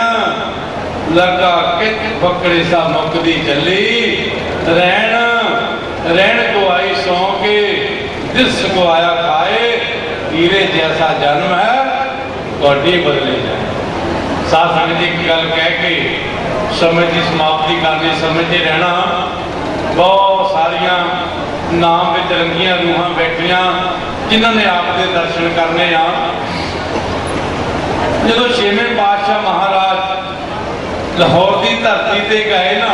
लगा कित पकड़े सा मुकदी चली। रैन रैन को आई सौ के, जिस को आया खाए। हीरे जैसा जन्म है थोड़ी बदले जाए। साथ संगत जी एक गल कह के समय की समाप्ति करनी, समझते रहना। बहुत सारिया नाम विच रंगियां रूहां बैठियां जिन्होंने आपके दर्शन करने आ। जो छेवें पातशाह महाराज लाहौर की धरती ते गए ना,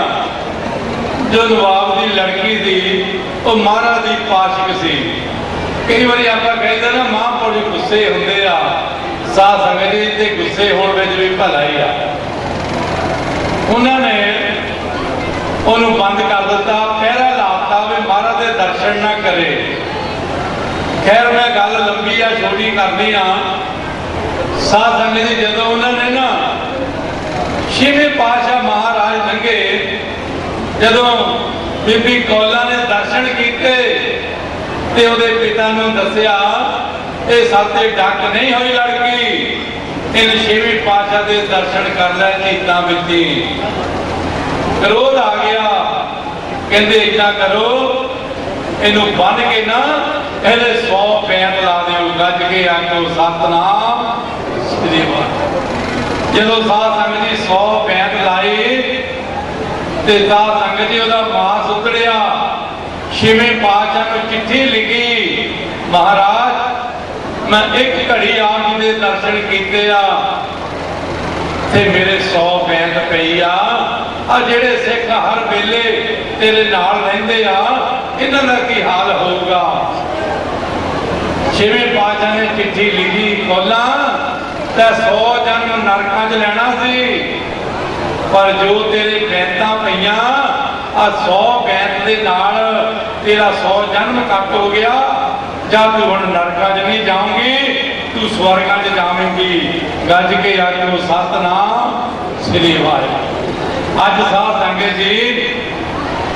जो नवाब की लड़की थी वो महाराज की पाशिक सी। कई बार आप कहते ना महापुरुष गुस्से होंगे आ, साध संगत जी ते गुस्से होने में भी भला ही आ। उन्होंने उन्होंने बंद कर दिता, पहरा लाता भी महाराज के दर्शन ना करे। खैर मैं गल लंबी आ छोटी करनी आ। साध संगत जी जो उन्होंने ना छेवें पातशाह महाराज लंघे, जदों बीबी कौला ने दर्शन किए ते उहदे पिता नूं दस्सिया ये साथे डक नहीं हुई लड़की, इन छेवीं पातशाह के दर्शन कर लै चीतां विच। क्रोध आ गया, कहते इतना करो इनू बन के ना पहले 100 बैत ला दो, गज के आखो सतनाम श्री वाहिगुरू। जो साध संगत जी 100 बैत लाई ते साध संगत जी उहदा मांस उतड़िया। छेवें पातशाह को चिट्ठी लिखी, महाराज मैं एक घड़ी आप जी के दर्शन किए ते मेरे 100 बैत पई आ। जेड़े सिख हर वेले तेरे नाल रहिंदे आ, इन्हां दा की हाल होगा। छेवें पातशाह ने चिट्ठी लिखी, कौला ते 100 जन्म नरकां च लैना सी, पर जो तेरे बैतां पईयां आ 100 बैत दे नाल तेरा 100 जन्म कट हो गया। जब तू हुण नरकां च नहीं जाऊंगी, तू स्वर्गां च जावेंगी। गज के आखो सतनाम श्री वाहिगुरू। अज साध संगत जी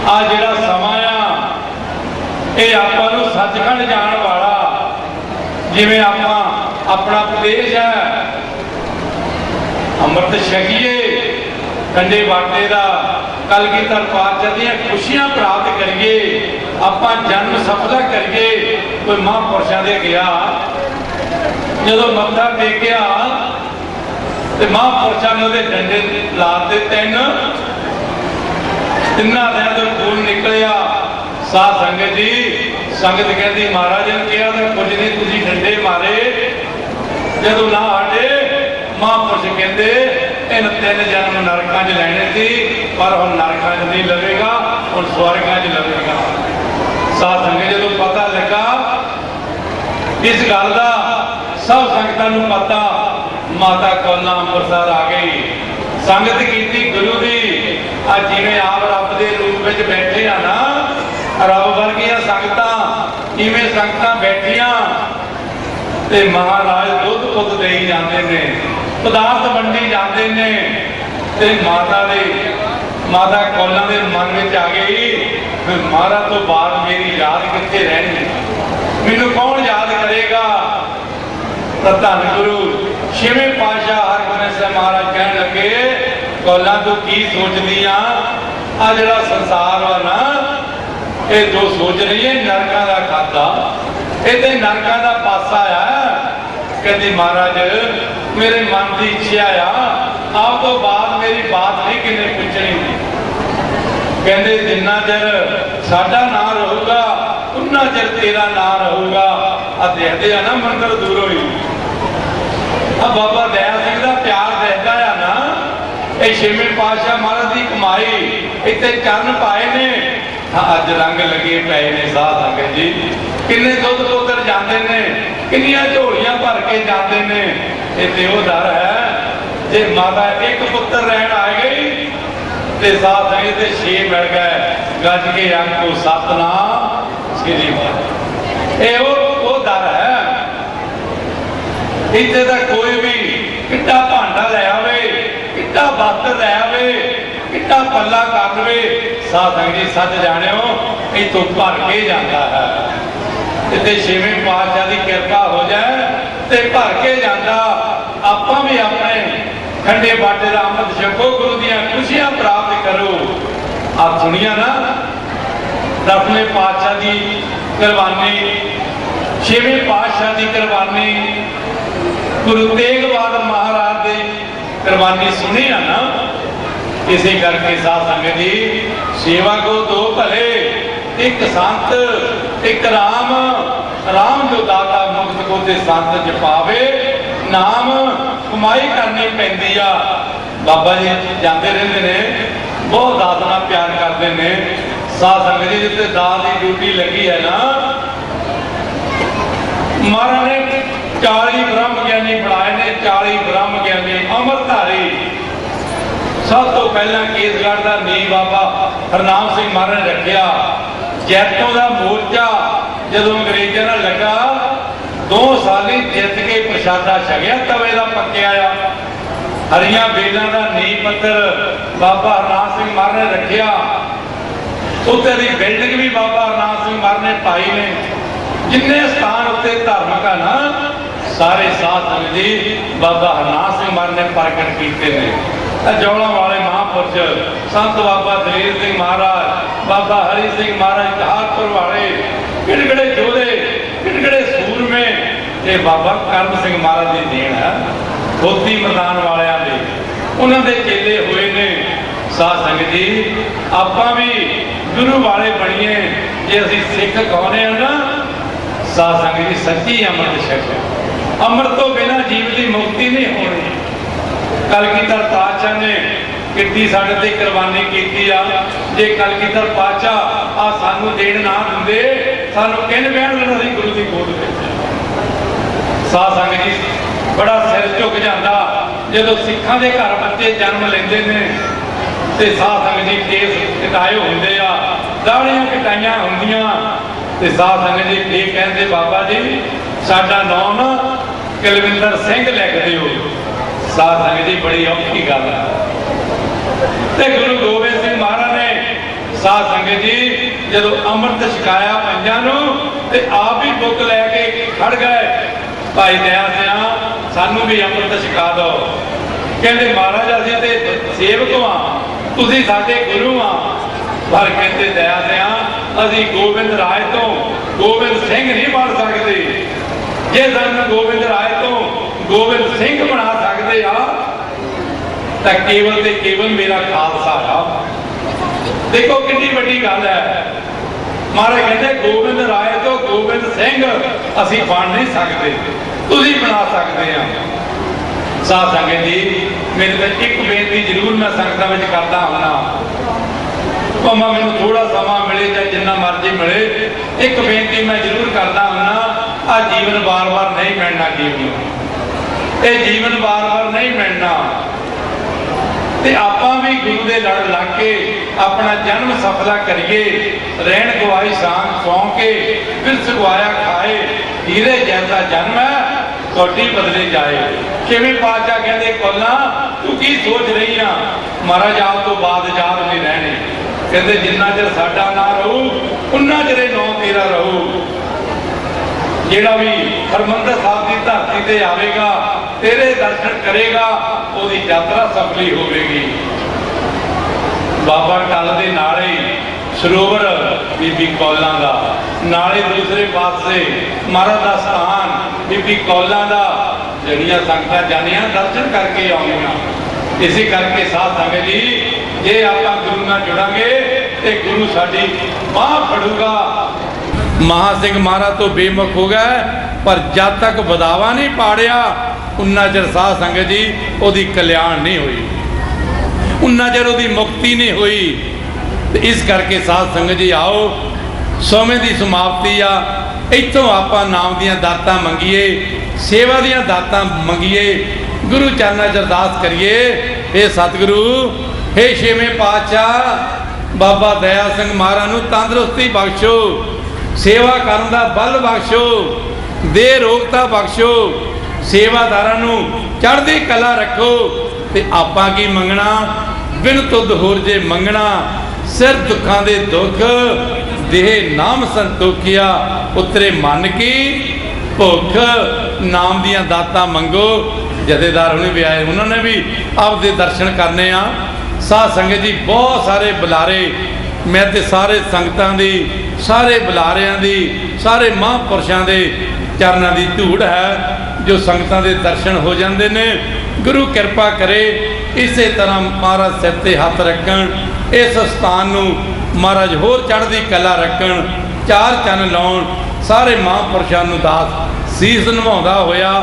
आ जिहड़ा समा आ, ये आपां नूं सचखंड जाण वाला, जिवें आपां अपना प्रदेश है अमृत छकीए, कंडे बाटे का कलगीधर पातशाह दी खुशियां प्राप्त करिए, आपां जन्म सफला करिए। कोई महापुरुषों दे गया, जदों मत्था टेकिया ते महापुरुषों ने उहदे डंडे लाते, तिन्ना दिन तो खून निकलिया। साध संगत जी संगत कहती महाराज ने कहा तो कुछ नहीं, तुसीं डंडे मारे जदों ना हटे। महापुरुष कहते इन 3 जन्म नरकां च लैने सी, पर हुण नरकां च नहीं लवेगा, हुण स्वर्गां च लवेगा। साध संगत जो पता लगा इस गल का, सब संगतां नूं पता, माता कौला अंमृतसर आ गई, संगत की गुरु की। अज जिवें आप रब के रूप में बैठे आ ना, रब वर्गियां संगतां इवें संगतां बैठियां ते महाराज दुध पुत देई जांदे ने। ਪਦਾਰਥ ਵੰਡੀ ਜਾਂਦੇ ਨੇ ਤੇ ਮਾਤਾ ਕੌਲਾਂ ਦੇ ਮਨ ਵਿੱਚ ਆ ਗਈ ਫਿਰ ਮਹਾਰਾਜ ਤੋਂ ਬਾਅਦ ਮੇਰੀ ਯਾਦ ਕਿੱਥੇ ਰਹਿਣੀ, ਮੈਨੂੰ ਕੌਣ ਯਾਦ ਕਰੇਗਾ। ਤਾਂ ਧੰਨ ਗੁਰੂ ਛੇਵੇਂ ਪਾਤਸ਼ਾਹ ਹਰਗੋਬਿੰਦ ਸਾਹਿਬ ਮਹਾਰਾਜ ਕਹਿਣ ਲੱਗੇ ਕੌਲਾਂ ਤੂੰ ਕੀ ਸੋਚਦੀ ਆ ਜਿਹੜਾ ਸੰਸਾਰ ਵਾ ਨਾ ਇਹ ਜੋ ਸੋਚ ਰਹੀ ਹੈ ਨਰਕਾਂ ਦਾ ਖਾਤਾ, ਇਹ ਤੇ ਨਰਕਾਂ ਦਾ ਪਾਸਾ ਆ। ਕਹਿੰਦੀ ਮਹਾਰਾਜ ਮੇਰੇ ਮਨ ਦੀ ਇੱਛਾ ਆ ਆਪ ਤੋਂ ਬਾਅਦ ਮੇਰੀ ਬਾਤ ਨਹੀਂ ਕਿਨੇ ਪੁੱਛਣੀ। ਕਹਿੰਦੇ ਜਿੰਨਾ ਚਿਰ ਸਾਡਾ ਨਾਂ ਰਹੂਗਾ ਉਨਾ ਚਿਰ ਤੇਰਾ ਨਾਂ ਰਹੂਗਾ। ਆ ਦੇਖਦੇ ਆ ਨਾ ਮੰਦਰ ਦੂਰੋਂ ਹੀ ਆ ਬਾਬਾ ਦਇਆ ਸਿੰਘ ਦਾ ਪਿਆਰ ਦੇਖਦਾ ਆ ਨਾ। ਇਹ ਛੇਵੇਂ ਪਾਤਸ਼ਾਹ ਮਹਾਰਾਜ ਦੀ ਕਮਾਈ ਇੱਥੇ ਚਰਨ ਪਾਏ ਨੇ। ਅੱਜ ਰੰਗ ਲੱਗੇ ਪਏ ਨੇ ਸਾਧ ਸੰਗਤ ਜੀ, ਕਿੰਨੇ ਦੁੱਧ ਪੁੱਤਰ ਜਾਂਦੇ ਨੇ, ਕਿੰਨੀਆਂ ਝੋਲੀਆਂ ਭਰ ਕੇ ਜਾਂਦੇ ਨੇ। ਇਹ ਤੇ ਉਹ ਦਰ ਹੈ ਜੇ ਮਾਤਾ ਇੱਕ ਪੁੱਤਰ ਰਹਿਣ ਆ ਗਈ ਤੇ ਸਾਧ ਸੰਗਤ ਦੇ 6 ਮਿਲ ਗਏ ਗੱਜ ਕੇ ਅੰਕੋ ਸਤਨਾਮ ਸ੍ਰੀ ਵਾਹਿਗੁਰੂ। ਇਹ ਉਹ ਦਰ ਹੈ। ਇੱਥੇ ਤਾਂ ਕੋਈ ਵੀ ਕਿੱਡਾ ਭਾਂਡਾ ਲੈ ਆਵੇ, ਕਿੱਡਾ ਬਾਤਰ ਲੈ ਆਵੇ, ਕਿੱਡਾ ਪੱਲਾ ਕਰ ਲਵੇ, ਸਾਧ ਸੰਗਤ ਜੀ ਸੱਚ ਜਾਣਿਓ ਇੱਥੋਂ ਭਰ ਕੇ ਜਾਂਦਾ ਹੈ। ਤੇ ਛੇਵੇਂ ਪਾਤਸ਼ਾਹ ਦੀ ਕਿਰਪਾ ਹੋ ਜਾਏ ਤੇ ਭਰ ਕੇ ਜਾਂਦਾ। ਆਪਾਂ ਵੀ ਆਪਣੇ ਖੰਡੇ ਬਾਟੇ ਦਾ ਅੰਮ੍ਰਿਤ ਛਕੋ, ਗੁਰੂ ਦੀਆਂ ਖੁਸ਼ੀਆਂ ਪ੍ਰਾਪਤ ਕਰੋ। ਆ ਸੁਣੀਆਂ ਨਾ 10ਵੇਂ ਪਾਤਸ਼ਾਹ ਦੀ ਕੁਰਬਾਨੀ, ਛੇਵੇਂ ਪਾਤਸ਼ਾਹ ਦੀ ਕੁਰਬਾਨੀ, ਗੁਰੂ ਤੇਗ ਬਹਾਦਰ ਮਹਾਰਾਜ ਦੀ ਕੁਰਬਾਨੀ ਸੁਣੀ ਆ ਨਾ। इसी करके साध संगत जी सेवा को दो भले, एक संत एक राम, राम जो दाता मुक्त को ते संत जपावे नाम कमाई करनी पैंदी आ। बाबा जी जाते रहते ने बहुत दास नाल प्यार करते ने। साध संगत जी जिते दास की ड्यूटी लगी है ना महाराज ने 40 ब्रह्म ज्ञानी बनाए ने। 40 ब्रह्म ज्ञानी अमरधारी। सब तो पहला केसगढ़ का नींह बाबा हरनाम सिंह महाराज ने रखिया। जैतों का मोर्चा जदों अंग्रेजों ने लगा 2 साल ही जित के प्रशादा छकिया तवे का पक्या। हरियां बेलों का नींह पत्थर बाबा हरनाम सिंह महाराज ने रखिया। उत्ते दी बिल्डिंग भी बाबा हरनाम सिंह महाराज ने पाई ने। जिन्ने स्थान उत्ते धार्मिक है ना सारे साध संगत जी बाबा हरनाम सिंह महाराज ने प्रगट किए ने। जौला वाले महापुरुष संत बाबा दलेर सिंह महाराज, बाबा हरि सिंह महाराज कहारपुर वाले, किड़गड़े जोधे, किड़गड़े सूरमे, ये बाबा करम सिंह महाराज की देन है। खोती मैदान वालियां दे उन्होंने चेले हुए ने। साध संगत जी आपां भी गुरु वाले बणीए जे असीं सिख कहने हैं ना। साध संगत जी सच्ची अमृत छको। अमृत तो बिना जीव की मुक्ति नहीं होनी। कलगीधर पातशाह ने कितनी साढ़े ते कुर्बानी की आ। जे कलगीधर पातशाह आ सानू देण ना दिंदे सानू किन बहन लेना सी गुरु की गोद विच। साध संगत जी बड़ा सिर झुक जाता जदों सिखां दे घर बच्चे जन्म लेंदे ने ते साध संगत जी केस कटाए हुंदे आ, दाड़ियां कटाइयां हुंदियां ते साध संगत जी ये कहंदे बाबा जी साडा नाम ना कुलविंदर सिंह लिख दिओ। साध संगत जी बड़ी औखी गल है। गुरु गोबिंद सिंह महाराज ने साध संगत जी जदों अमृत छकाया पंजां नूं ते आप ही बुक लैके खड़ गए। भाई दया सिंह सानू भी अमृत छका दो। कहते महाराज असीं ते सेवक हां, तुसीं साडे गुरु हां। पर कहते दया सिंह असीं गोबिंद राय तो गोबिंद सिंह नहीं बन सकते। जे सानू गोबिंद राय तो गोबिंद सिंह बना सकते आ तो केवल ते केवल मेरा खालसा आ। देखो कितनी बड़ी गल है। महाराज कहते गोबिंद राय तो गोबिंद सिंह असीं बन नहीं सकते, तुसीं बना सकते हैं। साध संगत जी मेरे तो एक बेनती जरूर मैं संगतां विच करदा हुंदा, भावें मैनूं थोड़ा समा मिले चाहे जिन्ना मर्जी मिले, एक बेनती मैं जरूर करदा हुंदा। आ जीवन बार बार नहीं मिलना, ये जीवन बार बार नहीं मिलना। ते आपां भी गुरु दे लड़ लग के अपना जन्म सफला करिए। रहन गवाई सांग सौ के फिर सगवाया खाए, हीरे जैसा जन्म है कौडी बदले जाए। छेवें पातशाह कहते कौला तू की सोच रही आ, महाराज आप तो बाद याद नहीं रहने। कहते जिन्ना चर साडा ना रहू उन्ना चर नौ तेरा रहू। ਜਿਹੜਾ भी हरमंदर साहब की धरती ते आवेगा तेरे दर्शन करेगा ਉਹਦੀ यात्रा सफली होगी। बाबा टल दे नाले सरोवर बीबी कौलां दा, नाले दूसरे पासे महाराज दा स्थान बीबी कौलां दा, जड़ियां संगतां जानियां दर्शन करके आउणियां। इसी करके साध संगत जी जे आपां गुरु नाल जुड़ांगे ते गुरु साडी बांह फड़ूगा। महासिंह महाराज तो बेमुख हो गए पर जब तक बदावा नहीं पाड़िया उन्ना चर साध संगत जी ओदी कल्याण नहीं हुई, उन्ना चर ओदी मुक्ति नहीं हुई। तो इस करके साध संगत जी आओ समय की समाप्ति आ, इतों आपां नाम दियां दातां मंगीए, सेवा दियां दातां मंगीए, गुरु चरनां च अरदास करिए। हे सतगुरु, हे छेवें पातशाह बाबा दया सिंह महाराज नूं तंदुरुस्ती बख्शो, सेवा करन दा बल बख्शो, दे रोगता बख्शो, सेवादारां नूं चढ़दी कला रखो। ते आपां की मंगना बिन तुद होर जे मंगना, सिर दुखां दे दुख देह नाम संतोखिया, उतरे मन की भुख। नाम दियां दातां मंगो। जथेदार हुणे भी आए, उन्होंने भी आपदे दर्शन करने आ। साध संगत जी बहुत सारे बुलारे, मैं ते सारे संगतां दी, सारे बुलारियां दी, सारे महापुरुषां दे चरनां दी धूड़ है जो संगतां दे दर्शन हो जाते ने। गुरु कृपा करे इसे तरह महाराज सिर ते हथ रखण, इस स्थान नूं महाराज होर चढ़दी कला रखण, चार चन लाउण, सारे महापुरुषां नूं दास सीस निभाउंदा होया।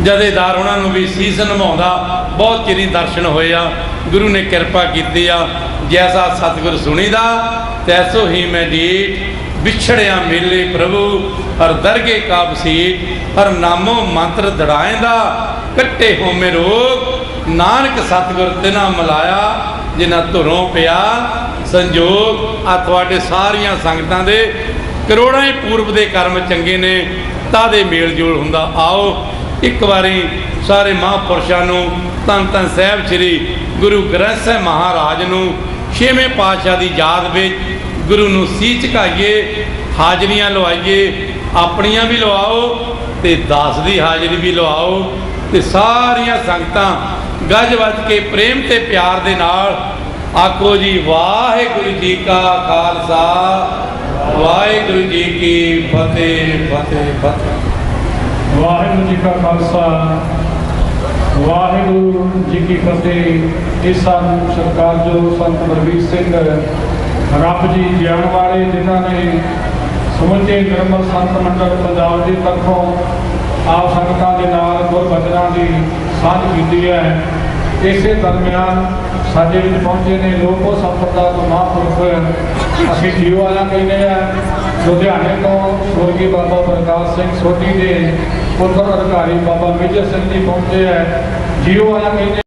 जथेदार उन्होंने भी सीस निभाउंदा बहुत चिरी दर्शन होया। गुरु ने कृपा की आ, जैसा सतगुर सुनीदा तैसो ही मैं डीठ, बिछड़िया मेले प्रभु हर दरगे का बसीठ, हर नामो मंत्र दड़ाएंदा कट्टे होमे रोग, नानक सतगुर तिना मिलाया जिन्हां धुरों पिया संजोग। आ तुहाडे सारियां संगतां दे करोड़ां ही पूर्व दे कर्म चंगे ने, तादे मेल जोल हुंदा। आओ एक बारी सारे महापुरुषां नूं धन धन साहिब श्री गुरु ग्रंथ साहिब महाराज नूं छेवें पातशाह की याद विच गुरु नूं सीस झुकाइए, हाजरियां लवाइए, अपनियां भी लवाओ ते दास की हाजरी भी लवाओ। ते सारियां संगतां गज वज के प्रेम ते प्यार दे नाल आखो जी वाहिगुरू जी का खालसा वाहिगुरू जी की फतेह। फतेह फतेह। वाहिगुरू जी का खालसा वाहिगुरू जी की फतेह। इस सरकार जो संत बलबीर सिंह रब जी जान वाले जिन्होंने समुचे निर्मल संत मंडल पंजाब की तरफों आप संगतां दे नाल गुरबचनां की साझ की है। इस दरम्यान साडे विच पहुंचे ने लोको संप्रदा तो महापुरख असीं जीओ आया कहने हैं। लुधियाने तो स्वर्गीय बाबा प्रकाश सिंह सोढी के पुत्र अधिकारी बाबा मेजर सिंह जी पहुंचे है। जीओ आया कहने